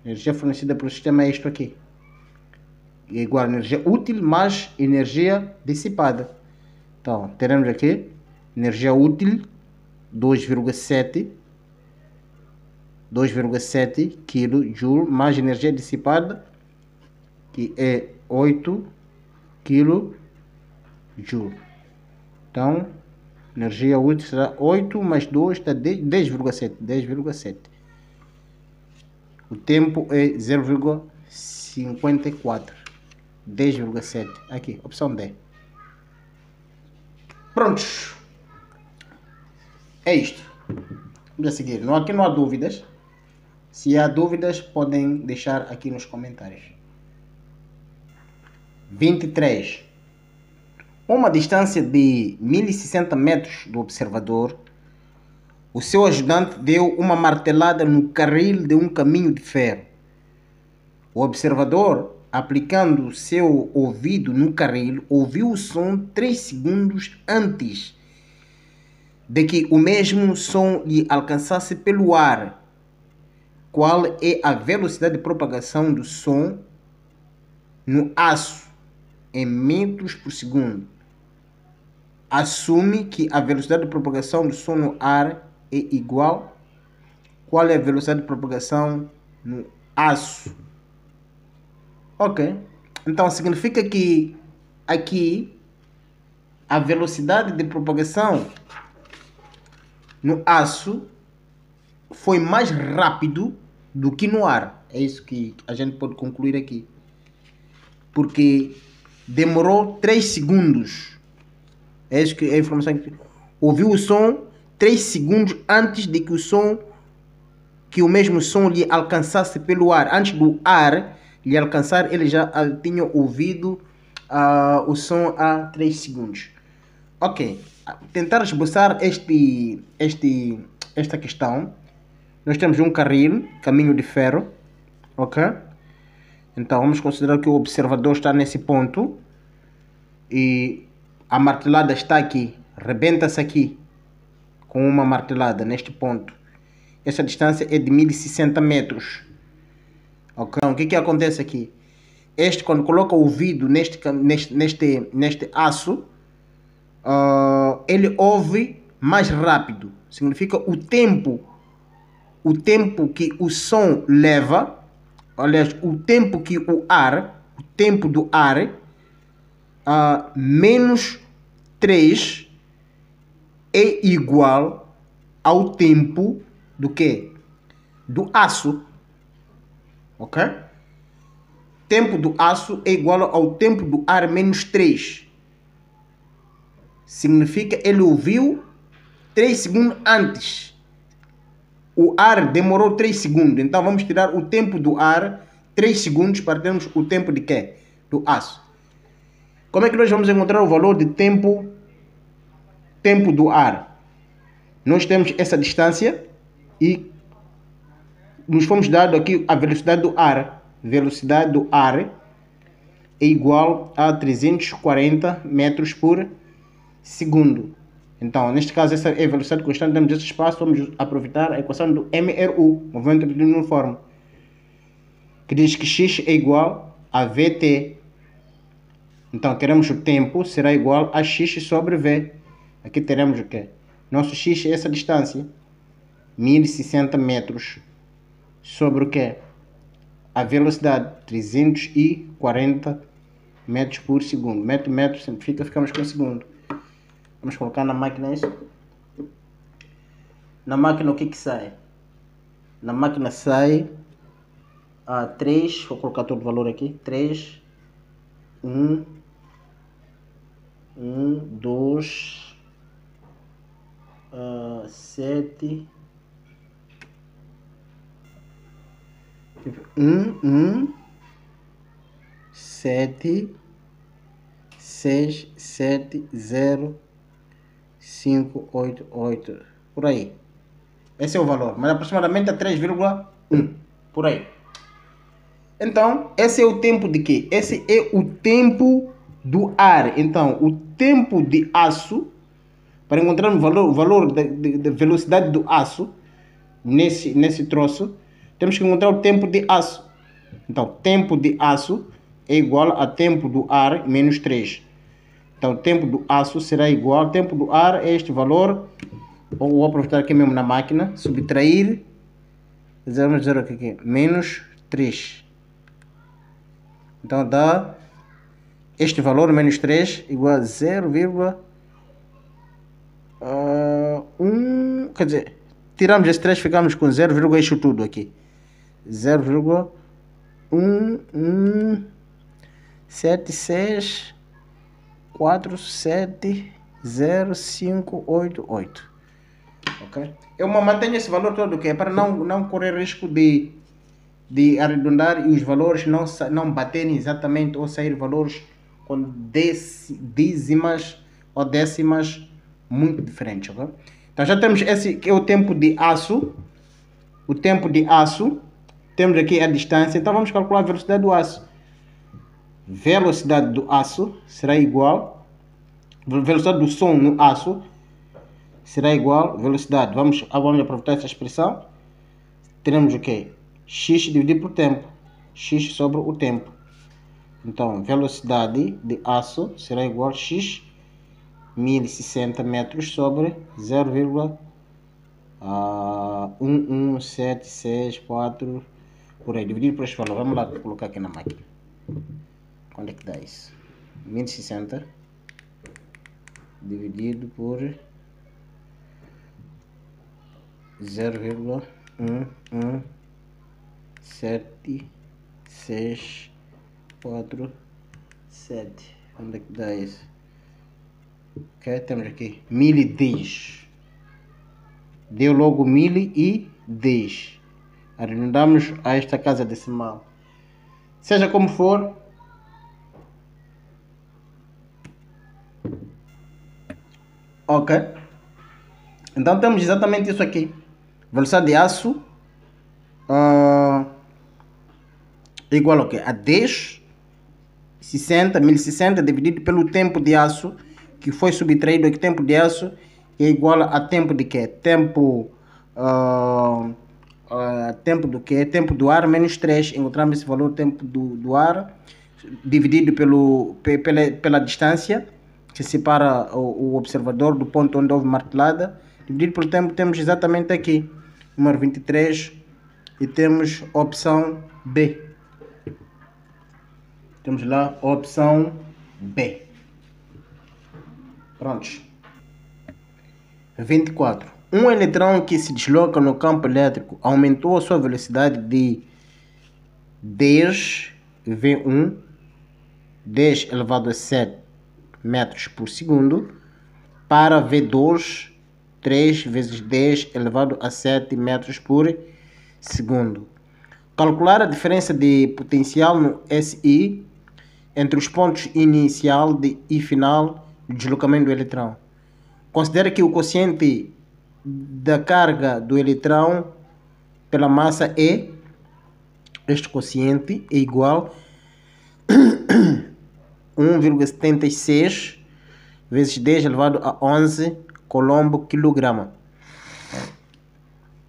energia fornecida pelo sistema é isto aqui. É igual a energia útil mais energia dissipada. Então, teremos aqui energia útil 2,7 kJ mais energia dissipada, que é 8 kJ. Então, energia útil será 8 mais 2 está 10,7. O tempo é 0,54. 10,7. Aqui, opção D. Prontos. É isto. Vamos a seguir. Aqui não há dúvidas. Se há dúvidas, podem deixar aqui nos comentários. 23. Uma distância de 1060 metros do observador, o seu ajudante deu uma martelada no carril de um caminho de ferro. O observador, aplicando seu ouvido no carril, ouviu o som 3 segundos antes de que o mesmo som lhe alcançasse pelo ar. Qual é a velocidade de propagação do som no aço em metros por segundo? Assume que a velocidade de propagação do som no ar é igual. Qual é a velocidade de propagação no aço? Ok. Então significa que aqui a velocidade de propagação no aço foi mais rápido do que no ar. É isso que a gente pode concluir aqui. Porque demorou 3 segundos. É isso que é a informação que ouviu o som 3 segundos antes de que o mesmo som lhe alcançasse pelo ar. Antes do ar lhe alcançar, ele já tinha ouvido o som há 3 segundos. Ok. Tentar esboçar esta questão. Nós temos um carril, caminho de ferro. Ok? Então vamos considerar que o observador está nesse ponto. E a martelada está aqui. Rebenta-se aqui com uma martelada neste ponto. Essa distância é de 1060 metros. Ok? Então, o que acontece aqui? Quando coloca o ouvido neste aço, ele ouve mais rápido. Significa o tempo que o som leva, aliás, o tempo que o tempo do ar, menos 3 é igual ao tempo do quê? Do aço. Ok? Tempo do aço é igual ao tempo do ar menos 3. Significa ele ouviu 3 segundos antes. O ar demorou 3 segundos. Então vamos tirar o tempo do ar 3 segundos para termos o tempo de quê? Do aço. Como é que nós vamos encontrar o valor de tempo do ar? Nós temos essa distância e nos fomos dado aqui a velocidade do ar. Velocidade do ar é igual a 340 metros por segundo. Então, neste caso, essa é a velocidade constante dentro desse espaço. Vamos aproveitar a equação do MRU, movimento uniforme, que diz que x é igual a VT. Então, teremos o tempo será igual a x sobre V. Aqui teremos o quê? Nosso x é essa distância, 1060 metros, sobre o quê? A velocidade, 340 metros por segundo. Metro simplifica, ficamos com segundo. Vamos colocar na máquina isso. Na máquina o que sai? Na máquina sai a 3, vou colocar todo o valor aqui, 3, 1, 2, 7, 7, 6, 7, 0, 5, 8, 8, por aí. Esse é o valor, mas aproximadamente é 3,1, por aí. Então, esse é o tempo de quê? Esse é o tempo do ar. Então, o tempo de aço, para encontrar o valor da velocidade do aço, nesse troço, temos que encontrar o tempo de aço. Então, tempo de aço é igual a tempo do ar menos 3. Então, o tempo do aço será igual, tempo do ar é este valor, vou aproveitar aqui mesmo na máquina, subtrair 0 aqui, menos 3. Então, dá este valor, menos 3, igual a 0,1, quer dizer, tiramos esse 3, ficamos com 0, isso tudo aqui. 0,117647058. Ok? Eu mantenho esse valor todo que é para não correr risco de arredondar e os valores não baterem exatamente ou sair valores com dízimas ou décimas muito diferentes. Okay? Então já temos esse que é o tempo de aço. O tempo de aço. Temos aqui a distância. Então vamos calcular a velocidade do aço. Velocidade do aço será igual. Velocidade do som no aço será igual. Velocidade. Vamos aproveitar essa expressão. Teremos o quê? X dividido por tempo. X sobre o tempo. Então, velocidade de aço será igual a X 1060 metros sobre 0,11764 por aí. Dividido por este valor. Vamos lá colocar aqui na máquina. Quando é que dá isso? 1060 dividido por 0,11767. Onde é que dá isso? Ok, temos aqui 1010. Deu logo 1010. Arredondamos a esta casa decimal. Seja como for, ok. Então temos exatamente isso aqui. Velocidade de aço igual ao quê? A 1060 dividido pelo tempo de aço que foi subtraído aqui. Tempo de aço é igual a tempo de quê? Tempo do quê? Tempo do ar menos 3. Encontramos esse valor, tempo do ar dividido pela distância que separa o observador do ponto onde houve martelada, dividido pelo tempo. Temos exatamente aqui número 23 e temos opção B. Temos lá a opção B. Prontos. 24. Um eletrão que se desloca no campo elétrico aumentou a sua velocidade de 10 V1, 10 elevado a 7 metros por segundo, para V2, 3 vezes 10 elevado a 7 metros por segundo. Calcular a diferença de potencial no SI entre os pontos inicial e final do deslocamento do eletrão. Considera que o quociente da carga do eletrão pela massa E, este quociente é igual a 1,76 vezes 10 elevado a 11 colombo quilograma.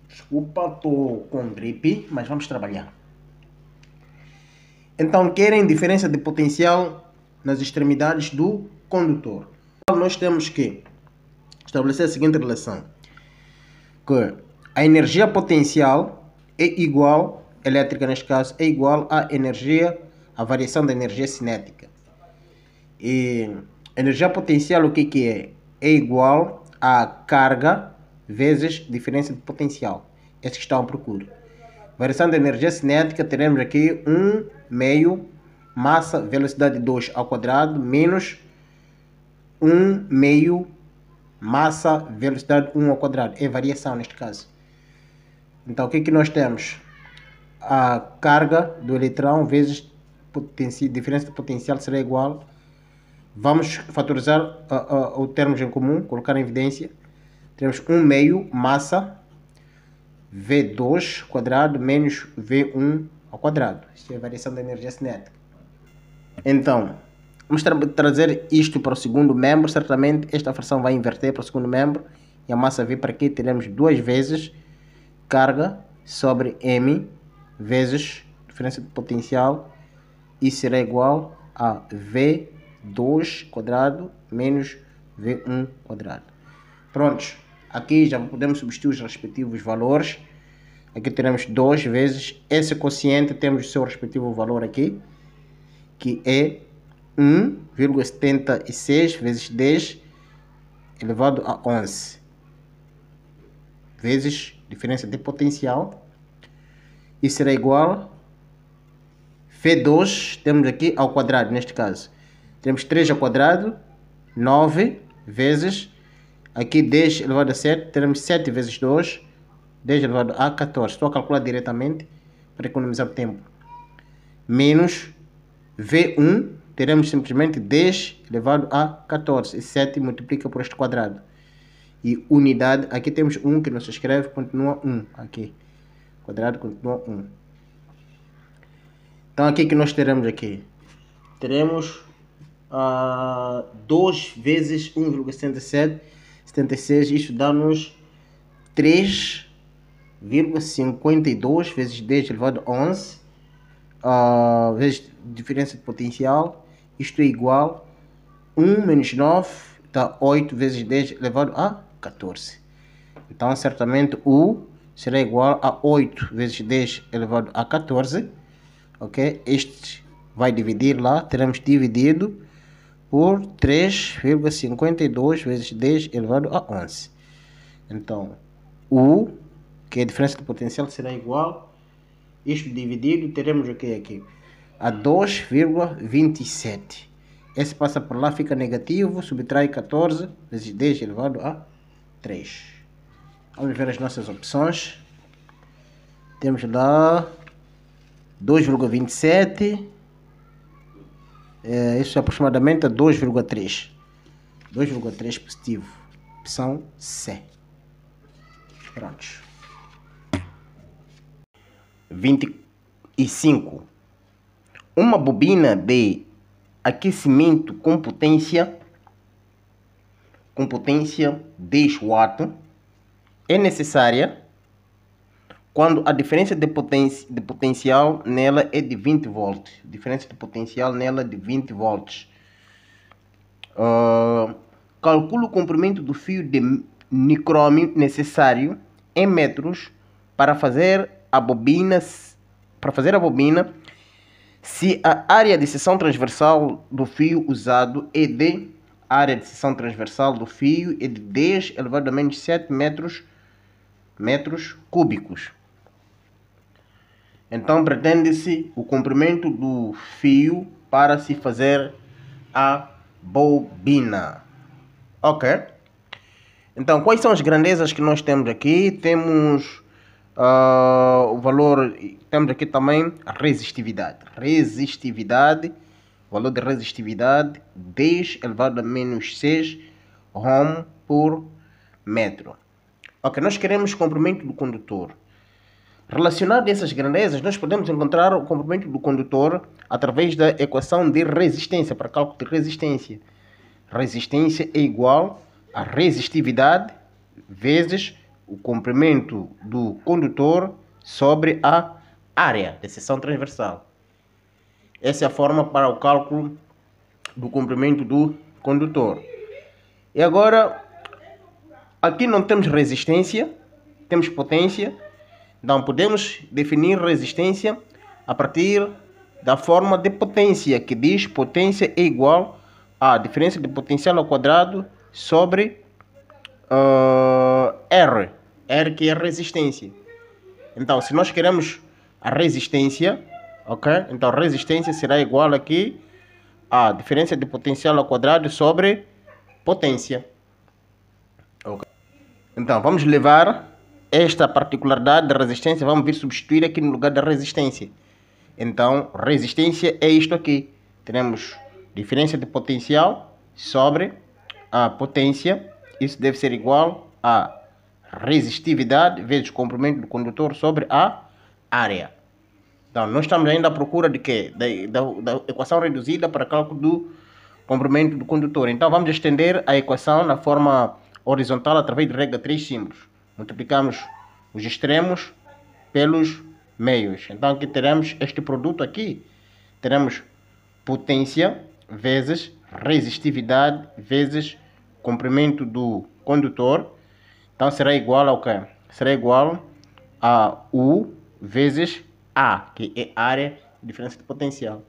Desculpa, estou com gripe, mas vamos trabalhar. Então, querem diferença de potencial nas extremidades do condutor. Nós temos que estabelecer a seguinte relação. Que a energia potencial é igual, elétrica neste caso, é igual à variação da energia cinética. E a energia potencial o que é? É igual a carga vezes diferença de potencial. Essa que está à procura. Variação da energia cinética, teremos aqui 1 meio massa velocidade 2 ao quadrado menos 1 meio massa velocidade 1 ao quadrado. É variação neste caso. Então o que nós temos? A carga do eletrão vezes diferença de potencial será igual. Vamos fatorizar o termos em comum, colocar em evidência. Temos 1 meio massa V2 quadrado menos V1 ao quadrado. Isto é a variação da energia cinética. Então, vamos trazer isto para o segundo membro. Certamente esta fração vai inverter para o segundo membro. E a massa V para aqui teremos 2 vezes carga sobre M vezes diferença de potencial. E será igual a V2 quadrado menos V1 quadrado. Prontos. Aqui já podemos substituir os respectivos valores. Aqui teremos 2 vezes esse quociente, temos o seu respectivo valor aqui, que é 1,76 vezes 10 elevado a 11 vezes diferença de potencial, e será igual V2, temos aqui ao quadrado neste caso, temos 3 ao quadrado, 9 vezes, aqui 10 elevado a 7, teremos 7 vezes 2, 10 elevado a 14, estou a calcular diretamente para economizar tempo, menos V1, teremos simplesmente 10 elevado a 14, e 7 multiplica por este quadrado. E unidade, aqui temos 1 que não se escreve, continua 1, aqui, quadrado continua 1. Então aqui que nós teremos aqui, teremos 2 vezes 1,76, isto dá-nos 3,52 vezes 10 elevado a 11, vezes diferença de potencial, isto é igual a 1 menos 9, dá 8 vezes 10 elevado a 14. Então certamente U será igual a 8 vezes 10 elevado a 14, ok? Este vai dividir lá, teremos dividido por 3,52 vezes 10 elevado a 11. Então, U, que é a diferença de potencial, será igual, isto dividido, teremos o que aqui? A 2,27. Esse passa por lá, fica negativo, subtrai 14 vezes 10 elevado a 3. Vamos ver as nossas opções. Temos lá 2,27. Isso é aproximadamente a 2,3. 2,3 positivo. Opção C. Prontos. 25. Uma bobina de aquecimento com potência 10 W é necessária quando a diferença de potencial nela é de 20 volts. Diferença de potencial nela é de 20 volts. Calcule o comprimento do fio de nicrômio necessário em metros para fazer a bobina. Se a área de seção transversal do fio usado é de área de seção transversal do fio é de 10 elevado a menos 7 metros cúbicos. Então pretende-se o comprimento do fio para se fazer a bobina. Ok? Então quais são as grandezas que nós temos aqui? Temos o valor, temos aqui também a resistividade. O valor de resistividade 10 elevado a menos 6 ohm por metro. Ok, nós queremos o comprimento do condutor. Relacionado a essas grandezas, nós podemos encontrar o comprimento do condutor através da equação de resistência, para cálculo de resistência. Resistência é igual a resistividade vezes o comprimento do condutor sobre a área de seção transversal. Essa é a forma para o cálculo do comprimento do condutor. E agora, aqui não temos resistência, temos potência. Então podemos definir resistência a partir da forma de potência, que diz potência é igual a diferença de potencial ao quadrado sobre R que é resistência. Então, se nós queremos a resistência, ok? Então resistência será igual aqui a diferença de potencial ao quadrado sobre potência. Okay. Então vamos levar esta particularidade da resistência, vamos vir substituir aqui no lugar da resistência. Então resistência é isto aqui. Teremos diferença de potencial sobre a potência. Isso deve ser igual a resistividade vezes comprimento do condutor sobre a área. Então, nós estamos ainda à procura de quê? Da equação reduzida para cálculo do comprimento do condutor. Então, vamos estender a equação na forma horizontal através de regra 3 símbolos. Multiplicamos os extremos pelos meios. Então, aqui teremos este produto aqui. Teremos potência vezes resistividade vezes comprimento do condutor. Então será igual ao quê? Será igual a U vezes A, que é área de diferença de potencial.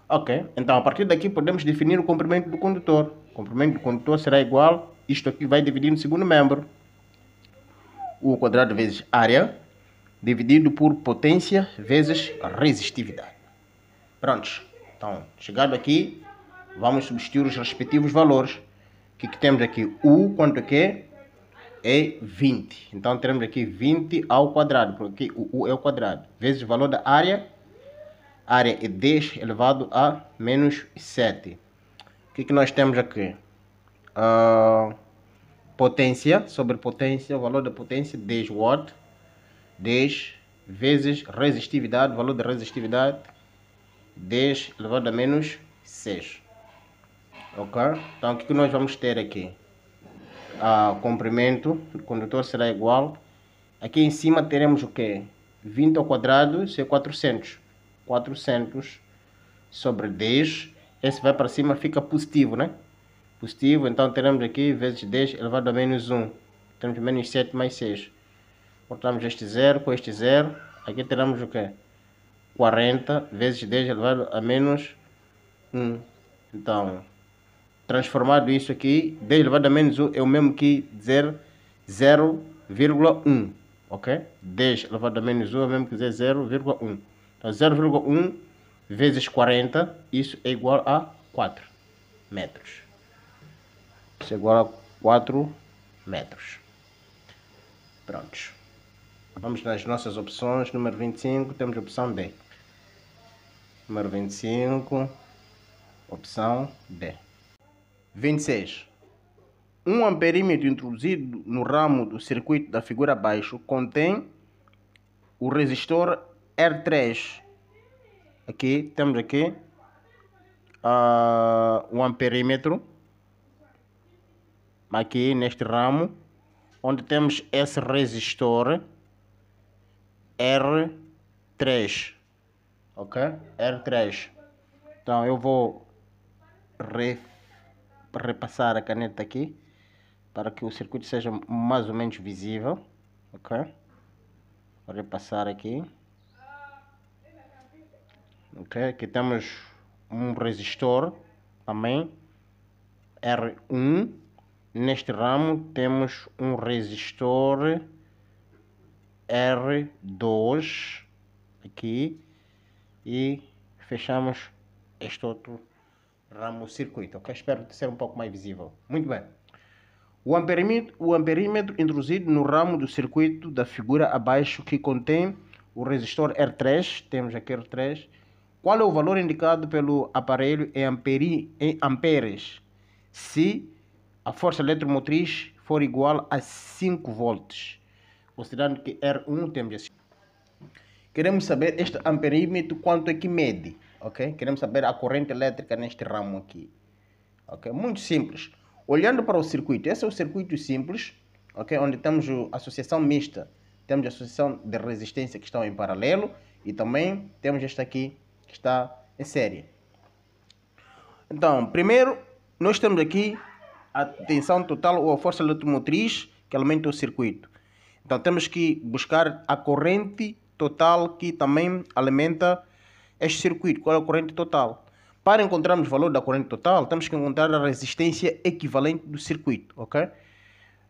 Ok, então a partir daqui podemos definir o comprimento do condutor. O comprimento do condutor será igual, isto aqui vai dividir no segundo membro. U quadrado vezes área, dividido por potência vezes resistividade. Prontos. Então, chegado aqui, vamos substituir os respectivos valores. O que temos aqui? U, quanto que é 20. Então, teremos aqui 20 ao quadrado, porque o U é o quadrado, vezes o valor da área. A área é 10 elevado a menos 7. O que nós temos aqui? Potência, sobre potência, o valor da potência, 10 watt. 10 vezes resistividade, o valor da resistividade, 10 elevado a menos 6. Ok? Então, o que nós vamos ter aqui? Comprimento do condutor será igual. Aqui em cima teremos o que? 20 ao quadrado, isso é 400. 400 sobre 10. Esse vai para cima, fica positivo, né? Positivo, então teremos aqui vezes 10 elevado a menos 1. Temos menos 7 mais 6. Cortamos este 0 com este 0. Aqui teremos o que? 40 vezes 10 elevado a menos 1. Então, transformado isso aqui, 10 elevado a menos 1 é o mesmo que dizer 0,1. Ok? 10 elevado a menos 1 é o mesmo que dizer 0,1. Então, 0,1 vezes 40, isso é igual a 4 metros. Isso é igual a 4 metros. Prontos. Vamos nas nossas opções. Número 25, temos a opção D. Número 25, opção D. 26. Um amperímetro introduzido no ramo do circuito da figura abaixo contém o resistor R3. Aqui, temos aqui um amperímetro. Aqui neste ramo, onde temos esse resistor R3, ok? R3. Então eu vou repassar a caneta aqui para que o circuito seja mais ou menos visível, ok? Vou repassar aqui, ok? Aqui temos um resistor também R1. Neste ramo temos um resistor R2 aqui e fechamos este outro ramo circuito, ok? Espero ser um pouco mais visível. Muito bem. O amperímetro introduzido no ramo do circuito da figura abaixo que contém o resistor R3, temos aqui R3. Qual é o valor indicado pelo aparelho em amperes se a força eletromotriz for igual a 5 volts? Considerando que R1 temos assim. Queremos saber este amperímetro quanto é que mede, ok? Queremos saber a corrente elétrica neste ramo aqui, ok? Muito simples. Olhando para o circuito, esse é o circuito simples, ok? Onde temos a associação mista, temos a associação de resistência que estão em paralelo e também temos esta aqui que está em série. Então, primeiro, nós temos aqui a tensão total ou a força eletromotriz que alimenta o circuito. Então temos que buscar a corrente total que também alimenta este circuito. Qual é a corrente total? Para encontrarmos o valor da corrente total, temos que encontrar a resistência equivalente do circuito, ok?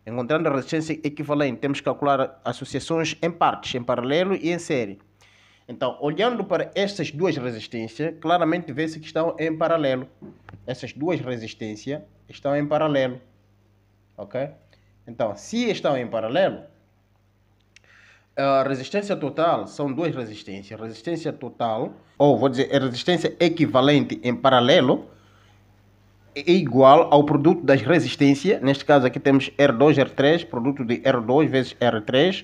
Encontrando a resistência equivalente, temos que calcular associações em partes, em paralelo e em série. Então, olhando para estas duas resistências, claramente vê-se que estão em paralelo. Essas duas resistências estão em paralelo. Ok? Então, se estão em paralelo, a resistência total são duas resistências. Resistência total, ou vou dizer, a resistência equivalente em paralelo é igual ao produto das resistências. Neste caso aqui temos R2, R3, produto de R2 vezes R3,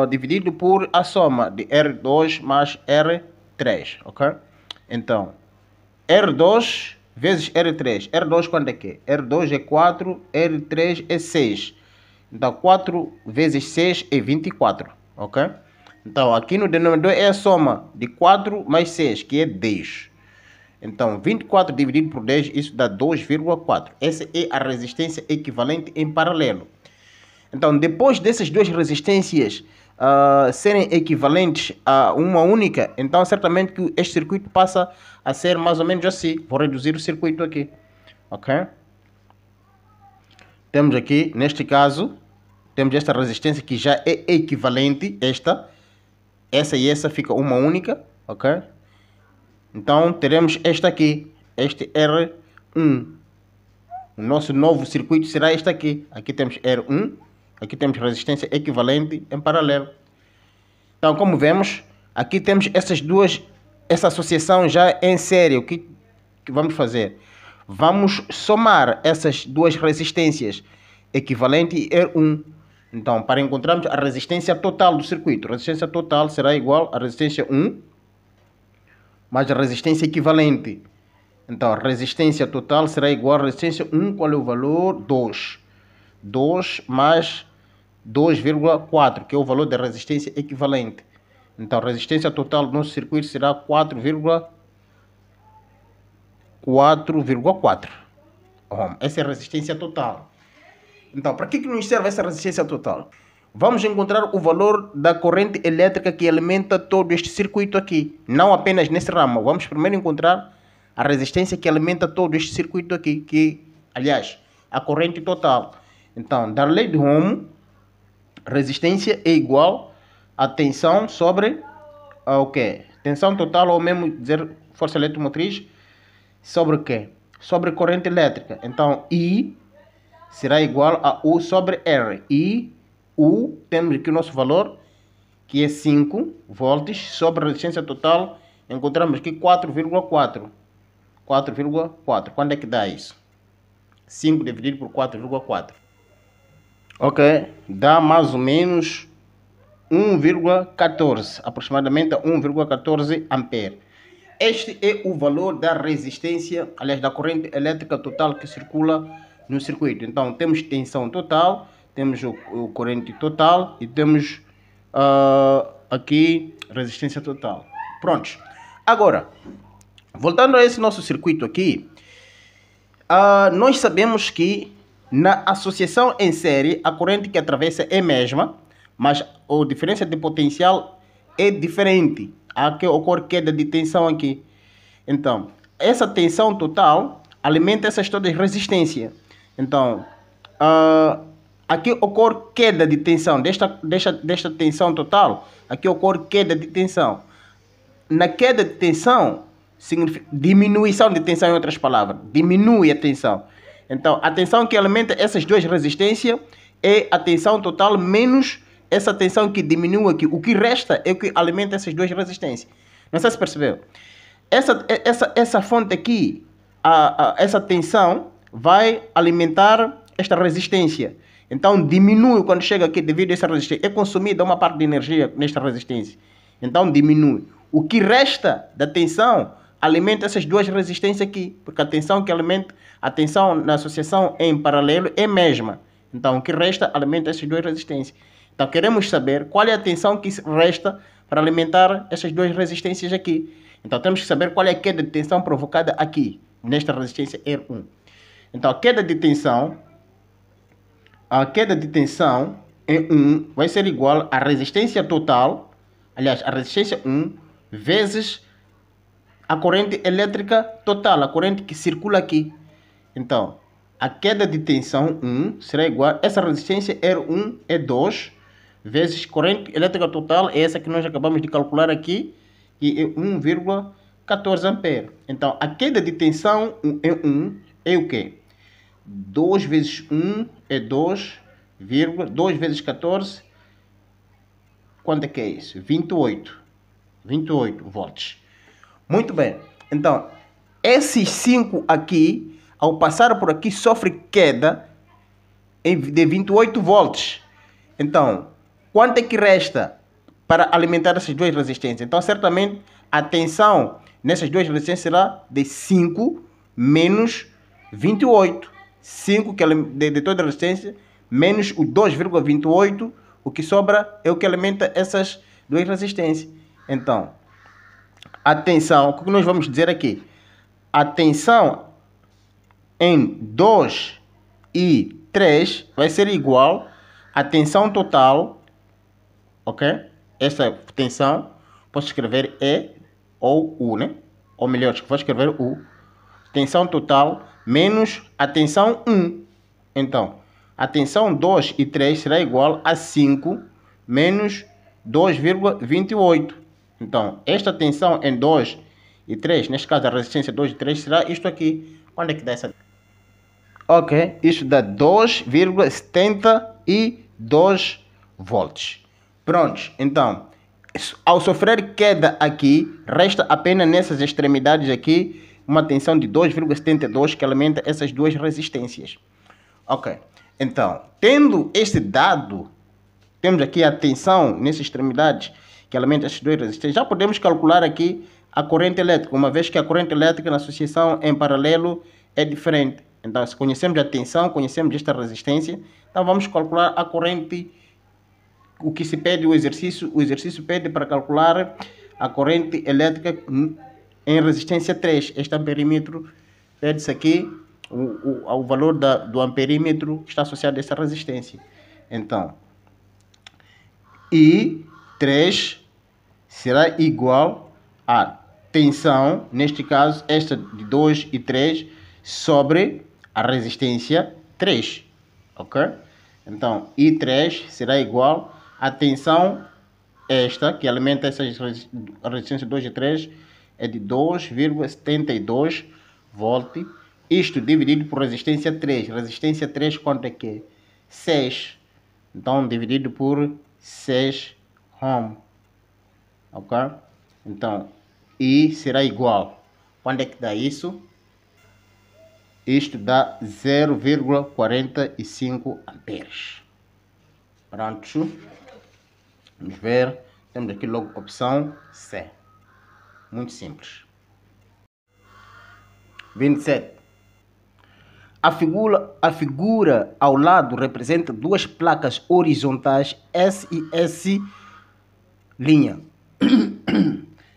dividido por a soma de R2 mais R3, ok? Então, R2 vezes R3. R2 quanto é que é? R2 é 4, R3 é 6. Então, 4 vezes 6 é 24, ok? Então, aqui no denominador é a soma de 4 mais 6, que é 10. Então, 24 dividido por 10, isso dá 2,4. Essa é a resistência equivalente em paralelo. Então, depois dessas duas resistências serem equivalentes a uma única, então certamente que este circuito passa a ser mais ou menos assim. Vou reduzir o circuito aqui, ok? Temos aqui, neste caso, temos esta resistência que já é equivalente, essa e essa fica uma única, ok? Então, teremos esta aqui, este R1. O nosso novo circuito será este aqui. Aqui temos R1, aqui temos resistência equivalente em paralelo. Então, como vemos, aqui temos essas duas, essa associação já em série. O que vamos fazer? Vamos somar essas duas resistências equivalente R1. Então, para encontrarmos a resistência total do circuito, a resistência total será igual à resistência 1 mais a resistência equivalente. Então, a resistência total será igual à resistência 1, qual é o valor? 2. 2 mais 2,4, que é o valor da resistência equivalente. Então, a resistência total do nosso circuito será 4,4 ohm. Essa é a resistência total. Então, para que nos serve essa resistência total? Vamos encontrar o valor da corrente elétrica que alimenta todo este circuito aqui. Não apenas nesse ramo. Vamos primeiro encontrar a resistência que alimenta todo este circuito aqui, que, aliás, a corrente total. Então, da lei de Ohm, resistência é igual a tensão sobre o quê? Tensão total, ou mesmo dizer força eletromotriz, sobre o quê? Sobre corrente elétrica. Então, I será igual a U sobre R. I, U, temos aqui o nosso valor, que é 5 volts, sobre a resistência total, encontramos aqui 4,4. 4,4. Quando é que dá isso? 5 dividido por 4,4. Ok, dá mais ou menos 1,14, aproximadamente 1,14 ampere. Este é o valor da resistência, aliás, da corrente elétrica total que circula no circuito. Então, temos tensão total, temos o corrente total e temos aqui resistência total. Prontos. Agora, voltando a esse nosso circuito aqui, nós sabemos que na associação em série, a corrente que atravessa é a mesma, mas a diferença de potencial é diferente. Aqui ocorre queda de tensão aqui. Então, essa tensão total alimenta essas todas resistências. Então, aqui ocorre queda de tensão. Desta tensão total, aqui ocorre queda de tensão. Na queda de tensão, significa diminuição de tensão, em outras palavras. Diminui a tensão. Então, a tensão que alimenta essas duas resistências é a tensão total menos essa tensão que diminui aqui. O que resta é o que alimenta essas duas resistências. Não sei se percebeu. Essa fonte aqui, essa tensão, vai alimentar esta resistência. Então, diminui quando chega aqui devido a essa resistência. É consumida uma parte de energia nesta resistência. Então, diminui. O que resta da tensão alimenta essas duas resistências aqui. Porque a tensão que alimenta, a tensão na associação em paralelo é a mesma. Então, o que resta alimenta essas duas resistências. Então, queremos saber qual é a tensão que resta para alimentar essas duas resistências aqui. Então, temos que saber qual é a queda de tensão provocada aqui, nesta resistência R1. Então, a queda de tensão em 1 vai ser igual à resistência total, aliás, a resistência 1 vezes a corrente elétrica total, a corrente que circula aqui. Então, a queda de tensão 1 será igual, essa resistência R1 é 2, vezes corrente elétrica total, é essa que nós acabamos de calcular aqui, que é 1,14 ampere. Então, a queda de tensão é 1 é o quê? 2 vezes 1 é 2 vezes 14, quanto é que é isso? 28 volts. Muito bem. Então, esses 5 aqui, ao passar por aqui, sofre queda de 28 volts. Então, quanto é que resta para alimentar essas duas resistências? Então, certamente, a tensão nessas duas resistências será de 5 menos 28. 5 que de toda a resistência, menos o 2,28, o que sobra é o que alimenta essas duas resistências. Então, a tensão, o que nós vamos dizer aqui? A tensão em 2 e 3 vai ser igual à tensão total, ok? Essa tensão, posso escrever E ou U, né? Ou melhor, vou escrever U. Tensão total menos a tensão 1. Então, a tensão 2 e 3 será igual a 5 menos 2,28. Então, esta tensão em 2 e 3, neste caso a resistência 2 e 3, será isto aqui. Quando é que dá essa? Ok, isto dá 2,72 volts. Prontos, então, ao sofrer queda aqui, resta apenas nessas extremidades aqui uma tensão de 2,72 que alimenta essas duas resistências. Ok, então, tendo este dado, temos aqui a tensão nessas extremidades que alimenta essas duas resistências, já podemos calcular aqui a corrente elétrica, uma vez que a corrente elétrica na associação em paralelo é diferente. Então, se conhecemos a tensão, conhecemos esta resistência, então vamos calcular a corrente. O que se pede o exercício pede para calcular a corrente elétrica em resistência 3. Este amperímetro pede-se aqui o valor do amperímetro que está associado a essa resistência. Então, I3 será igual a tensão, neste caso, esta de 2 e 3, sobre a resistência 3. Ok? Então, I3 será igual a tensão esta, que alimenta essas resistências 2 e 3, é de 2,72 volt. Isto dividido por resistência 3. Resistência 3 quanto é que é? 6. Então, dividido por 6 ohm. Ok? Então, I será igual. Quando é que dá isso? Isto dá 0,45 amperes. Pronto. Vamos ver. Temos aqui logo a opção C. Muito simples. 27. A figura ao lado representa duas placas horizontais S e S'.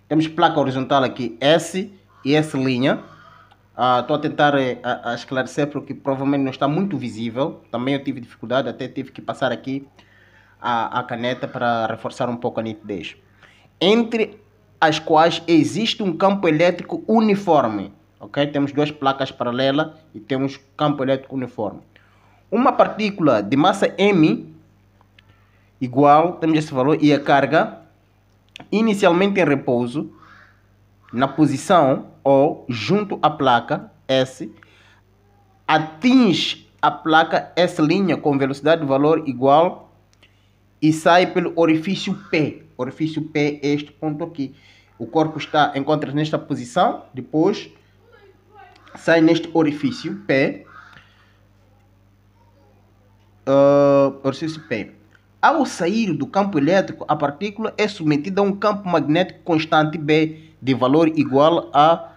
Temos placa horizontal aqui S e S'. Estou a tentar a esclarecer porque provavelmente não está muito visível. Também eu tive dificuldade, até tive que passar aqui a caneta para reforçar um pouco a nitidez. Entre as quais existe um campo elétrico uniforme. Ok? Temos duas placas paralelas e temos campo elétrico uniforme. Uma partícula de massa M igual, temos esse valor, e a carga inicialmente em repouso na posição O junto à placa S atinge a placa S' com velocidade de valor igual e sai pelo orifício P. Orifício P é este ponto aqui. O corpo encontra-se nesta posição, depois sai neste orifício P. Orifício P. Ao sair do campo elétrico, a partícula é submetida a um campo magnético constante B de valor igual a,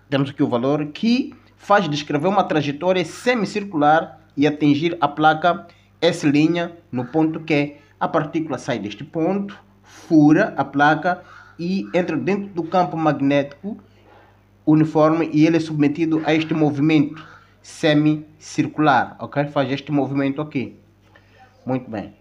temos aqui o valor, que faz descrever uma trajetória semicircular e atingir a placa S' no ponto Q. A partícula sai deste ponto, fura a placa e entra dentro do campo magnético uniforme e ele é submetido a este movimento semicircular, ok? Faz este movimento aqui. Muito bem.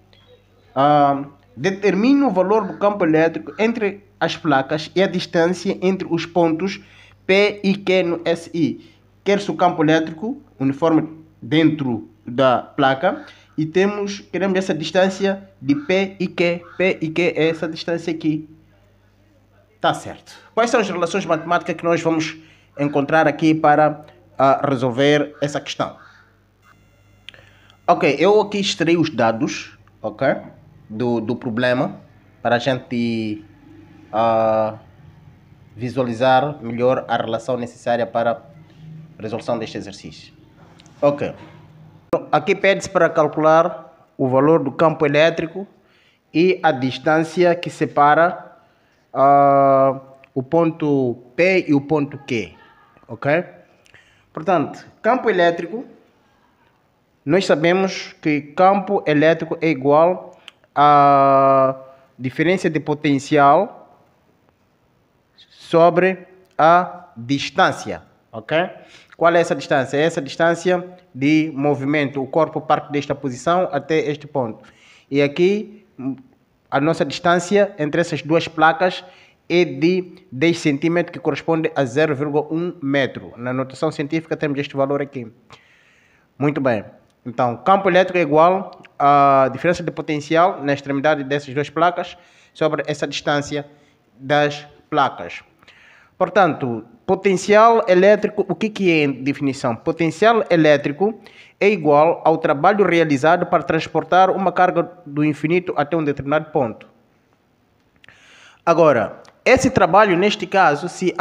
Determina o valor do campo elétrico entre as placas e a distância entre os pontos P e Q no SI. Quer-se o campo elétrico uniforme dentro da placa e queremos essa distância de P e Q. P e Q é essa distância aqui. Tá certo. Quais são as relações matemáticas que nós vamos encontrar aqui para resolver essa questão? Ok, eu aqui extraí os dados, ok, do problema para a gente visualizar melhor a relação necessária para a resolução deste exercício. Ok. Aqui pede-se para calcular o valor do campo elétrico e a distância que separa o ponto P e o ponto Q, ok? Portanto, campo elétrico, nós sabemos que campo elétrico é igual a diferença de potencial sobre a distância, ok? Qual é essa distância? É essa distância de movimento. O corpo parte desta posição até este ponto. E aqui, a nossa distância entre essas duas placas é de 10 centímetros, que corresponde a 0,1 metro. Na notação científica temos este valor aqui. Muito bem. Então, campo elétrico é igual a diferença de potencial na extremidade dessas duas placas sobre essa distância das placas. Portanto, potencial elétrico, o que é em definição? Potencial elétrico é igual ao trabalho realizado para transportar uma carga do infinito até um determinado ponto. Agora, esse trabalho, neste caso, se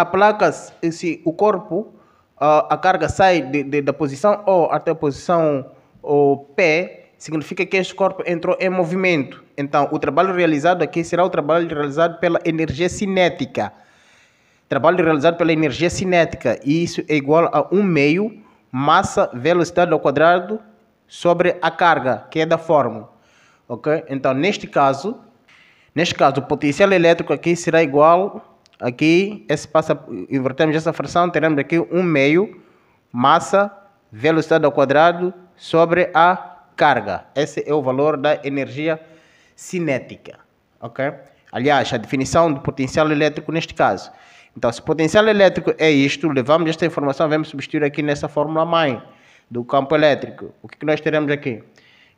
o corpo, a carga sai da posição O até a posição P, significa que este corpo entrou em movimento. Então, o trabalho realizado aqui será o trabalho realizado pela energia cinética. Trabalho realizado pela energia cinética, e isso é igual a 1 meio massa velocidade ao quadrado sobre a carga, que é da fórmula. Ok? Então, neste caso, o potencial elétrico aqui será igual, aqui, invertemos essa fração, teremos aqui 1 meio massa velocidade ao quadrado sobre a carga. Esse é o valor da energia cinética. Ok? Aliás, a definição do potencial elétrico neste caso. Então, se o potencial elétrico é isto, levamos esta informação, vamos substituir aqui nessa fórmula mãe do campo elétrico. O que nós teremos aqui?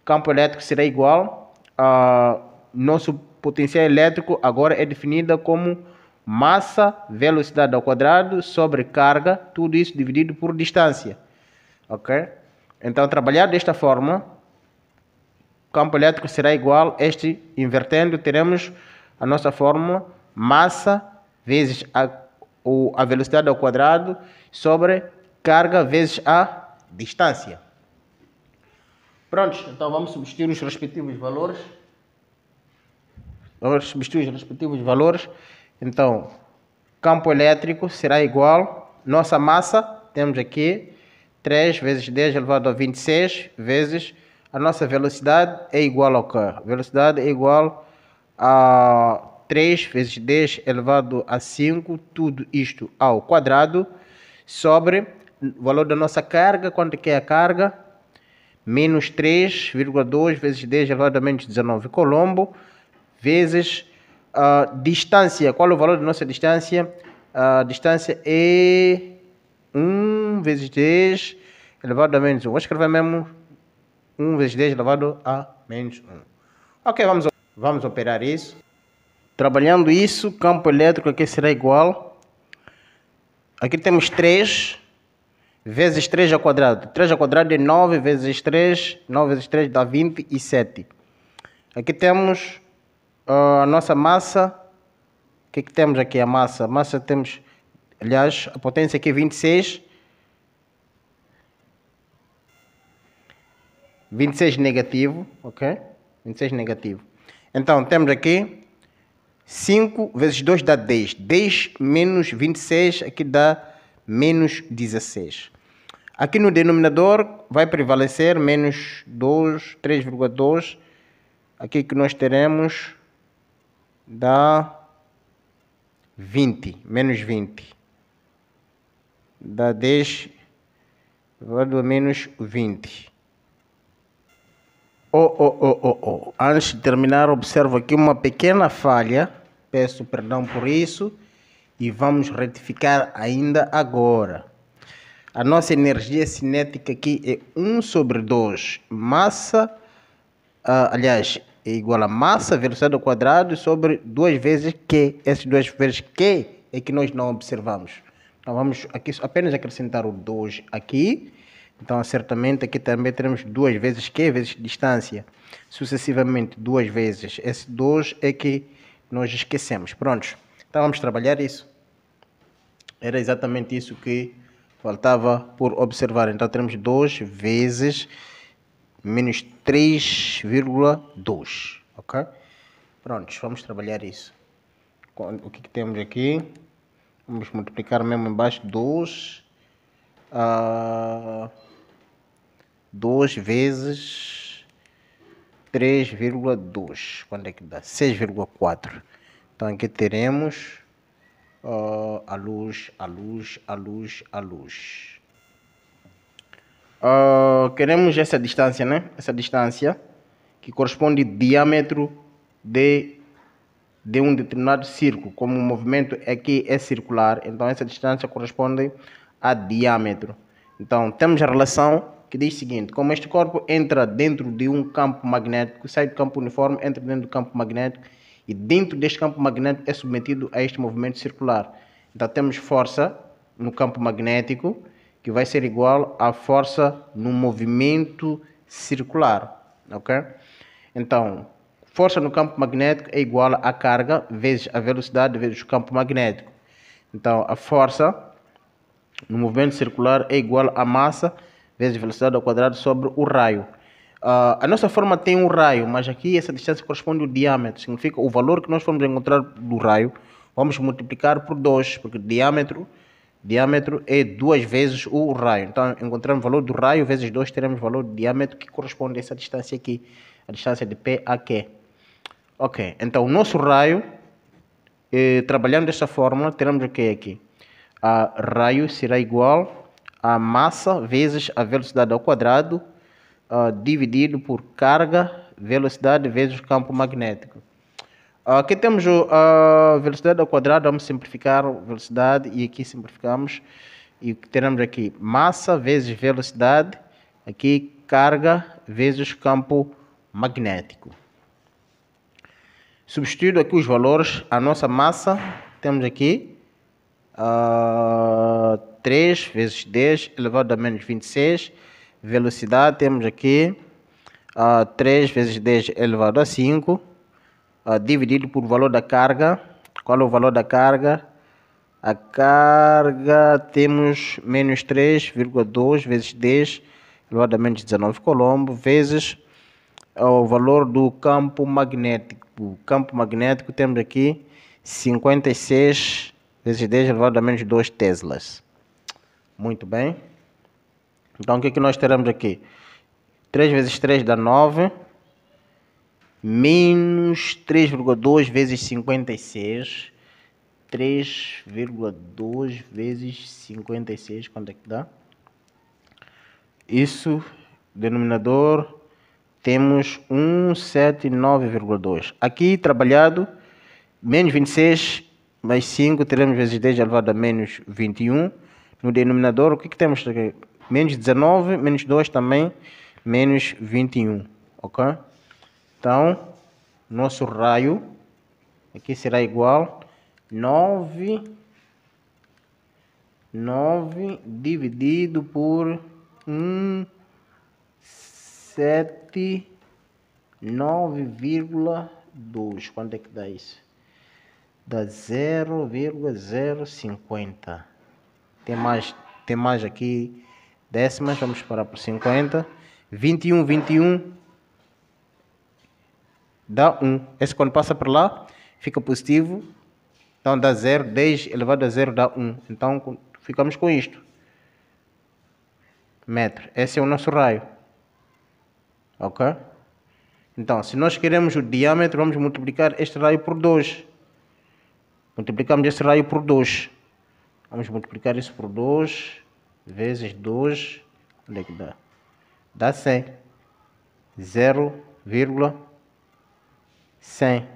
Campo elétrico será igual a nosso potencial elétrico agora é definida como massa velocidade ao quadrado sobre carga, tudo isso dividido por distância. Ok? Então, trabalhar desta forma, campo elétrico será igual a invertendo, teremos a nossa fórmula massa vezes a velocidade ao quadrado sobre carga vezes a distância. Prontos, então vamos substituir os respectivos valores. Então, campo elétrico será igual, nossa massa, temos aqui 3 vezes 10 elevado a 26, vezes a nossa velocidade é igual ao quê? Velocidade é igual a 3 vezes 10 elevado a 5, tudo isto ao quadrado, sobre o valor da nossa carga, quanto que é a carga? Menos 3,2 vezes 10 elevado a menos 19 colombo, vezes a distância. Qual é o valor da nossa distância? A distância é 1 vezes 10 elevado a menos 1. Vou escrever mesmo 1 vezes 10 elevado a menos 1. Ok, vamos operar isso. Trabalhando isso, campo elétrico aqui será igual. Aqui temos 3 vezes 3 ao quadrado. 3 ao quadrado é 9 vezes 3. 9 vezes 3 dá 27. Aqui temos a nossa massa. O que temos aqui? A massa. A massa temos, aliás, a potência aqui é 26. 26 negativo, ok? 26 negativo. Então, temos aqui 5 vezes 2 dá 10. 10 menos 26, aqui dá menos 16. Aqui no denominador vai prevalecer menos 2, 3,2. Aqui que nós teremos dá 20, menos 20. Dá 10 elevado a menos 20. Antes de terminar, observo aqui uma pequena falha. Peço perdão por isso. E vamos retificar ainda agora. A nossa energia cinética aqui é 1 sobre 2. Massa aliás, é igual a massa, velocidade ao quadrado sobre 2 vezes Q. Essas 2 vezes Q é que nós não observamos. Então vamos aqui apenas acrescentar o 2 aqui. Então certamente aqui também teremos 2 vezes Q vezes distância. Sucessivamente 2 vezes. Esse 2 é que nós esquecemos. Prontos. Então vamos trabalhar isso. Era exatamente isso que faltava por observar. Então temos 2 vezes menos 3,2, ok? Prontos, vamos trabalhar isso. O que temos aqui? Vamos multiplicar mesmo embaixo 2 vezes 3,2. Quanto é que dá? 6,4. Então aqui teremos a luz. Queremos essa distância, né? Essa distância que corresponde ao diâmetro de um determinado círculo. Como o movimento aqui é circular, então essa distância corresponde a diâmetro. Então temos a relação que diz o seguinte: como este corpo entra dentro de um campo magnético, sai do campo uniforme, entra dentro do campo magnético, e dentro deste campo magnético é submetido a este movimento circular. Então temos força no campo magnético, que vai ser igual à força no movimento circular, ok? Então, força no campo magnético é igual à carga vezes a velocidade vezes o campo magnético. Então, a força no movimento circular é igual à massa vezes a velocidade ao quadrado sobre o raio. A nossa forma tem um raio, mas aqui essa distância corresponde ao diâmetro. Significa o valor que nós formos encontrar do raio, vamos multiplicar por 2, porque diâmetro é 2 vezes o raio. Então, encontramos o valor do raio vezes 2, teremos o valor do diâmetro que corresponde a essa distância aqui, a distância de P a Q. Ok, então o nosso raio, trabalhando desta fórmula, teremos o que aqui? A raio será igual a massa vezes a velocidade ao quadrado, dividido por carga, velocidade vezes campo magnético. Aqui temos a velocidade ao quadrado, vamos simplificar a velocidade e aqui simplificamos. E teremos aqui massa vezes velocidade, aqui carga vezes campo magnético. Substituindo aqui os valores, a nossa massa, temos aqui 3 vezes 10 elevado a menos 26. Velocidade, temos aqui 3 vezes 10 elevado a 5. Dividido por valor da carga. Qual é o valor da carga? A carga temos menos 3,2 vezes 10 elevado a menos 19 coulomb vezes o valor do campo magnético. O campo magnético temos aqui 56 vezes 10 elevado a menos 2 teslas. Muito bem. Então o que é que nós teremos aqui? 3 vezes 3 dá 9. Menos 3,2 vezes 56. 3,2 vezes 56. Quanto é que dá? Isso, denominador, temos 179,2. Aqui, trabalhado, menos 26 mais 5, teremos vezes 10 elevado a menos 21. No denominador, o que temos aqui? Menos 19, menos 2 também, menos 21. Ok? Então, nosso raio aqui será igual 9 dividido por 179,2. Quanto é que dá isso? Dá 0,050. Tem mais aqui décimas, vamos parar por 50. 21 dá 1. Esse quando passa por lá, fica positivo. Então dá 0, 10 elevado a 0 dá 1. Então ficamos com isto. Metro. Esse é o nosso raio. Ok? Então, se nós queremos o diâmetro, vamos multiplicar este raio por 2. Multiplicamos este raio por 2. Vamos multiplicar isso por 2 vezes 2. Onde é que dá? Dá 100. 0,100.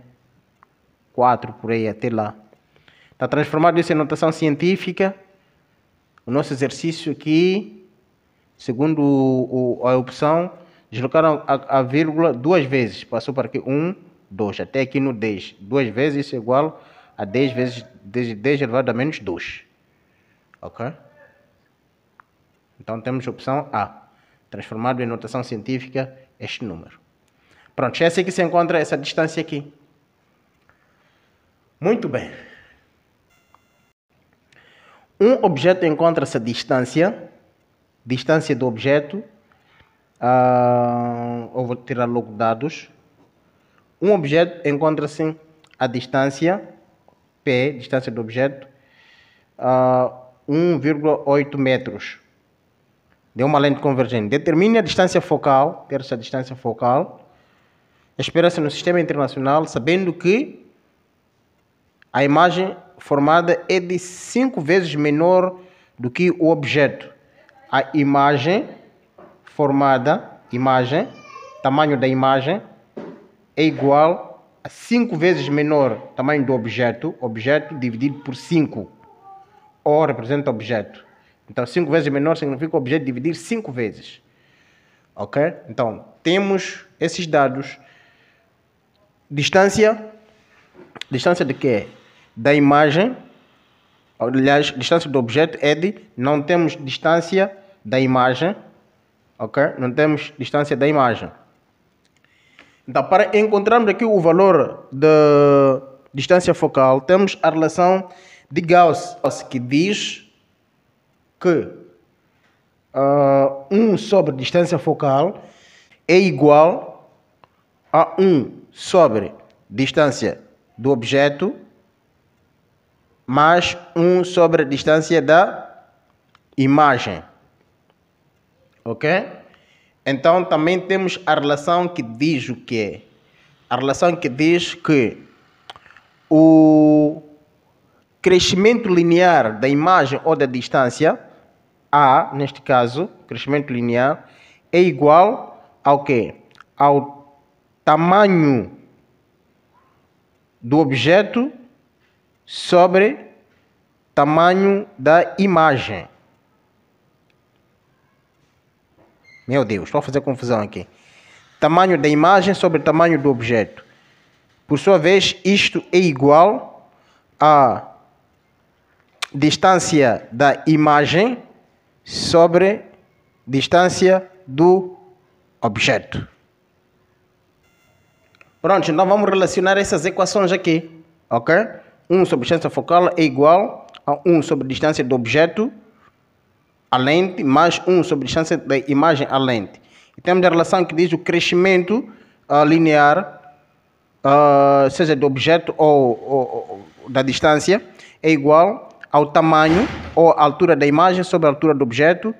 4 por aí até lá. Está transformado isso em notação científica. O nosso exercício aqui, segundo a opção, Deslocaram a vírgula duas vezes. Passou para aqui 1, 2. Até aqui no 10. Duas vezes isso é igual a 10 vezes 10 elevado a menos 2. Ok? Então temos a opção A. Transformado em notação científica este número. Pronto, é assim que se encontra essa distância aqui. Muito bem. Um objeto encontra-se a distância do objeto. Eu vou tirar logo dados. Um objeto encontra-se a distância P, distância do objeto, 1,8 metros. De uma lente convergente. Determine a distância focal, quero essa distância focal. Espera-se no sistema internacional, sabendo que a imagem formada é de 5 vezes menor do que o objeto. A imagem formada, tamanho da imagem, é igual a 5 vezes menor tamanho do objeto dividido por 5. O representa objeto. Então, 5 vezes menor significa o objeto dividir 5 vezes. Ok? Então, temos esses dados. Distância de quê? Da imagem. Aliás, distância do objeto é de... Não temos distância da imagem. Ok? Não temos distância da imagem. Então, para encontrarmos aqui o valor da distância focal, temos a relação de Gauss, que diz que 1 sobre distância focal é igual a 1 sobre distância do objeto mais 1 sobre a distância da imagem. Ok? Então, também temos a relação que diz o quê? A relação que diz que o crescimento linear da imagem ou da distância, A, neste caso, crescimento linear, é igual ao quê? Ao tamanho do objeto sobre tamanho da imagem. Meu Deus, estou a fazer confusão aqui. Tamanho da imagem sobre tamanho do objeto. Por sua vez, isto é igual a distância da imagem sobre distância do objeto. Pronto, então vamos relacionar essas equações aqui. Ok? 1 sobre distância focal é igual a 1 sobre distância do objeto a lente mais 1 sobre distância da imagem à lente. E temos a relação que diz o crescimento linear, seja do objeto ou da distância, é igual ao tamanho ou altura da imagem sobre a altura do objeto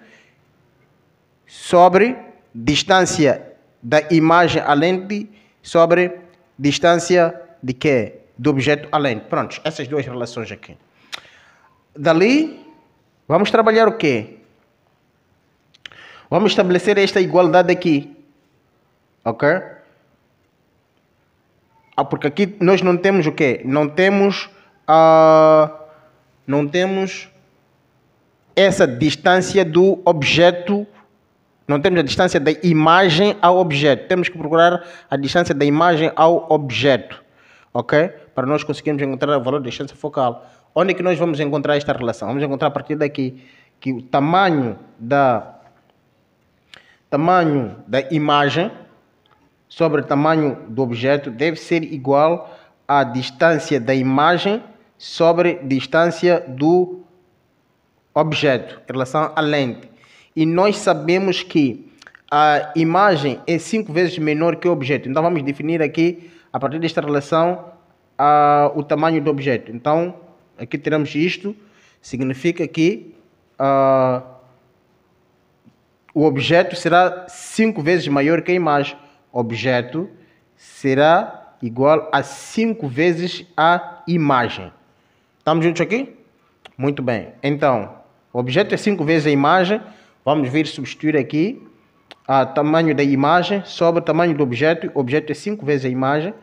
sobre distância da imagem à lente sobre distância de quê? Do objeto à lente. Pronto, essas duas relações aqui. Dali, vamos trabalhar o quê? Vamos estabelecer esta igualdade aqui. Ok? Porque aqui nós não temos o quê? Não temos essa distância do objeto. Não temos a distância da imagem ao objeto. Temos que procurar a distância da imagem ao objeto. Ok? Para nós conseguirmos encontrar o valor da distância focal. Onde é que nós vamos encontrar esta relação? Vamos encontrar a partir daqui que o tamanho da imagem sobre o tamanho do objeto deve ser igual à distância da imagem sobre distância do objeto em relação à lente. E nós sabemos que a imagem é 5 vezes menor que o objeto. Então vamos definir aqui, a partir desta relação, o tamanho do objeto. Então, aqui teremos isto, significa que o objeto será 5 vezes maior que a imagem. O objeto será igual a 5 vezes a imagem. Estamos juntos aqui? Muito bem. Então, o objeto é 5 vezes a imagem. Vamos vir substituir aqui o tamanho da imagem sobre o tamanho do objeto. O objeto é 5 vezes a imagem.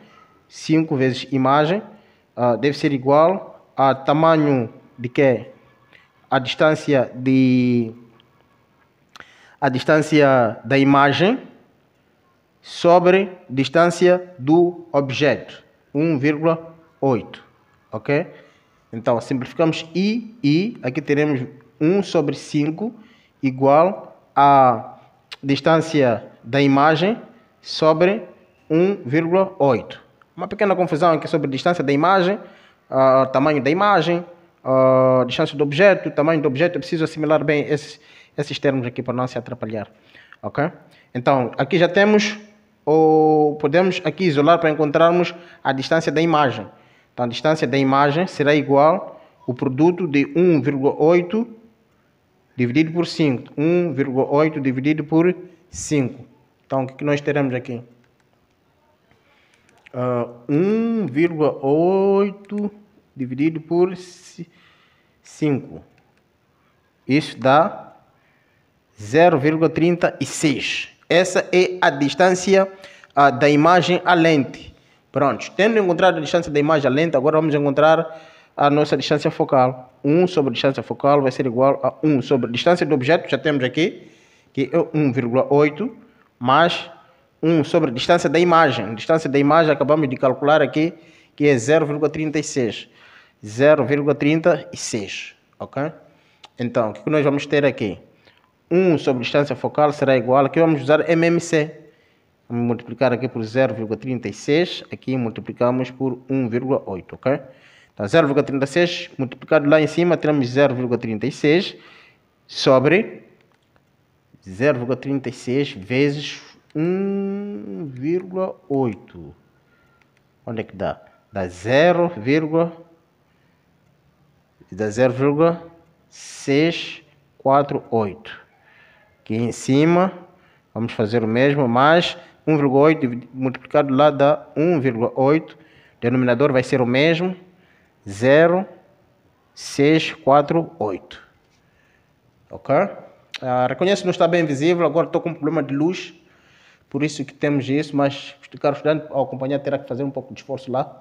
5 vezes imagem. Deve ser igual a tamanho de quê? A distância da imagem sobre distância do objeto, 1,8, ok? Então, simplificamos I, aqui teremos 1 sobre 5 igual a distância da imagem sobre 1,8. Uma pequena confusão aqui sobre distância da imagem, tamanho da imagem, distância do objeto, tamanho do objeto. Eu preciso assimilar bem esses termos aqui para não se atrapalhar, ok? Então, aqui já temos, podemos aqui isolar para encontrarmos a distância da imagem. Então, a distância da imagem será igual ao produto de 1,8 dividido por 5. 1,8 dividido por 5. Então, o que nós teremos aqui? 1,8 dividido por 5. Isso dá 0,36. Essa é a distância da imagem à lente. Pronto, tendo encontrado a distância da imagem à lente, agora vamos encontrar a nossa distância focal. 1 sobre a distância focal vai ser igual a 1 sobre a distância do objeto, já temos aqui, que é 1,8, mais 1 sobre a distância da imagem. A distância da imagem acabamos de calcular aqui, que é 0,36. 0,36, ok? Então, o que nós vamos ter aqui? 1 sobre a distância focal será igual, aqui vamos usar MMC. Vamos multiplicar aqui por 0,36, aqui multiplicamos por 1,8, ok? Então, 0,36 multiplicado lá em cima, teremos 0,36 sobre 0,36 vezes 1,8. Onde é que dá? Dá 0,648. Aqui em cima, vamos fazer o mesmo, mais 1,8 multiplicado lá dá 1,8. Denominador vai ser o mesmo, 0,648. Ok? Reconheço que não está bem visível, agora estou com um problema de luz, por isso que temos isso, mas explicar o estudante ao acompanhar terá que fazer um pouco de esforço lá.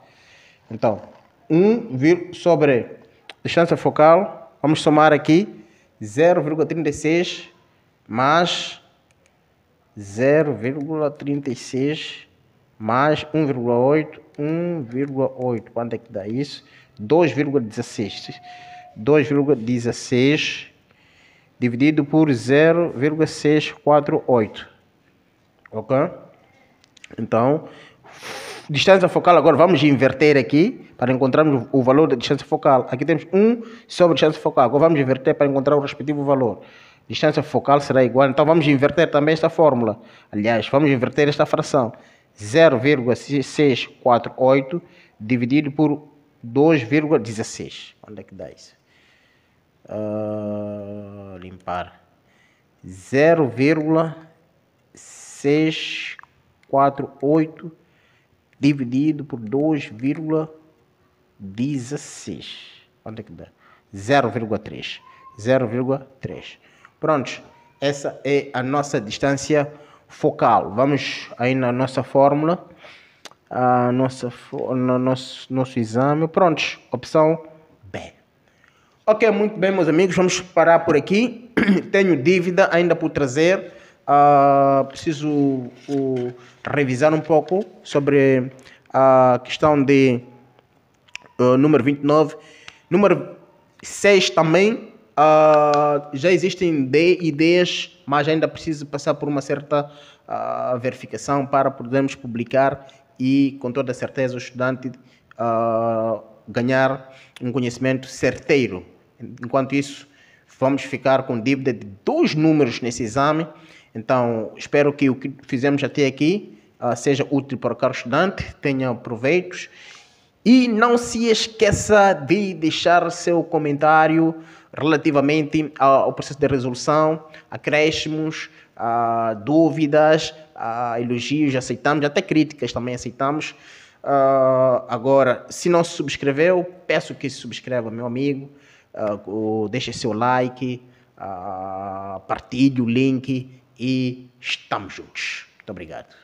Então, 1 sobre distância focal, vamos somar aqui 0,36 mais 0,36 mais 1,8, 1,8, quanto é que dá isso? 2,16. 2,16 dividido por 0,648. Ok? Então, distância focal, agora vamos inverter aqui para encontrarmos o valor da distância focal. Aqui temos 1 sobre a distância focal. Agora vamos inverter para encontrar o respectivo valor. Distância focal será igual, então vamos inverter também esta fórmula. Aliás, vamos inverter esta fração. 0,648 dividido por 2,16. Onde é que dá isso? Limpar. 0,648 dividido por 2,16. Onde é que dá? 0,3. 0,3. Pronto, essa é a nossa distância focal. Vamos aí na nossa fórmula, no nosso exame. Pronto, opção B. Ok, muito bem, meus amigos, vamos parar por aqui. Tenho dívida ainda por trazer. Preciso revisar um pouco sobre a questão de número 29. Número 6 também. Já existem ideias, mas ainda preciso passar por uma certa verificação para podermos publicar e, com toda certeza, o estudante ganhar um conhecimento certeiro. Enquanto isso, vamos ficar com dívida de 2 números nesse exame. Então, espero que o que fizemos até aqui seja útil para o caro estudante, tenha proveitos. E não se esqueça de deixar seu comentário relativamente ao processo de resolução, acréscimos, dúvidas, elogios aceitamos, até críticas também aceitamos. Agora, se não se subscreveu, peço que se subscreva, meu amigo, deixe seu like, partilhe o link e estamos juntos. Muito obrigado.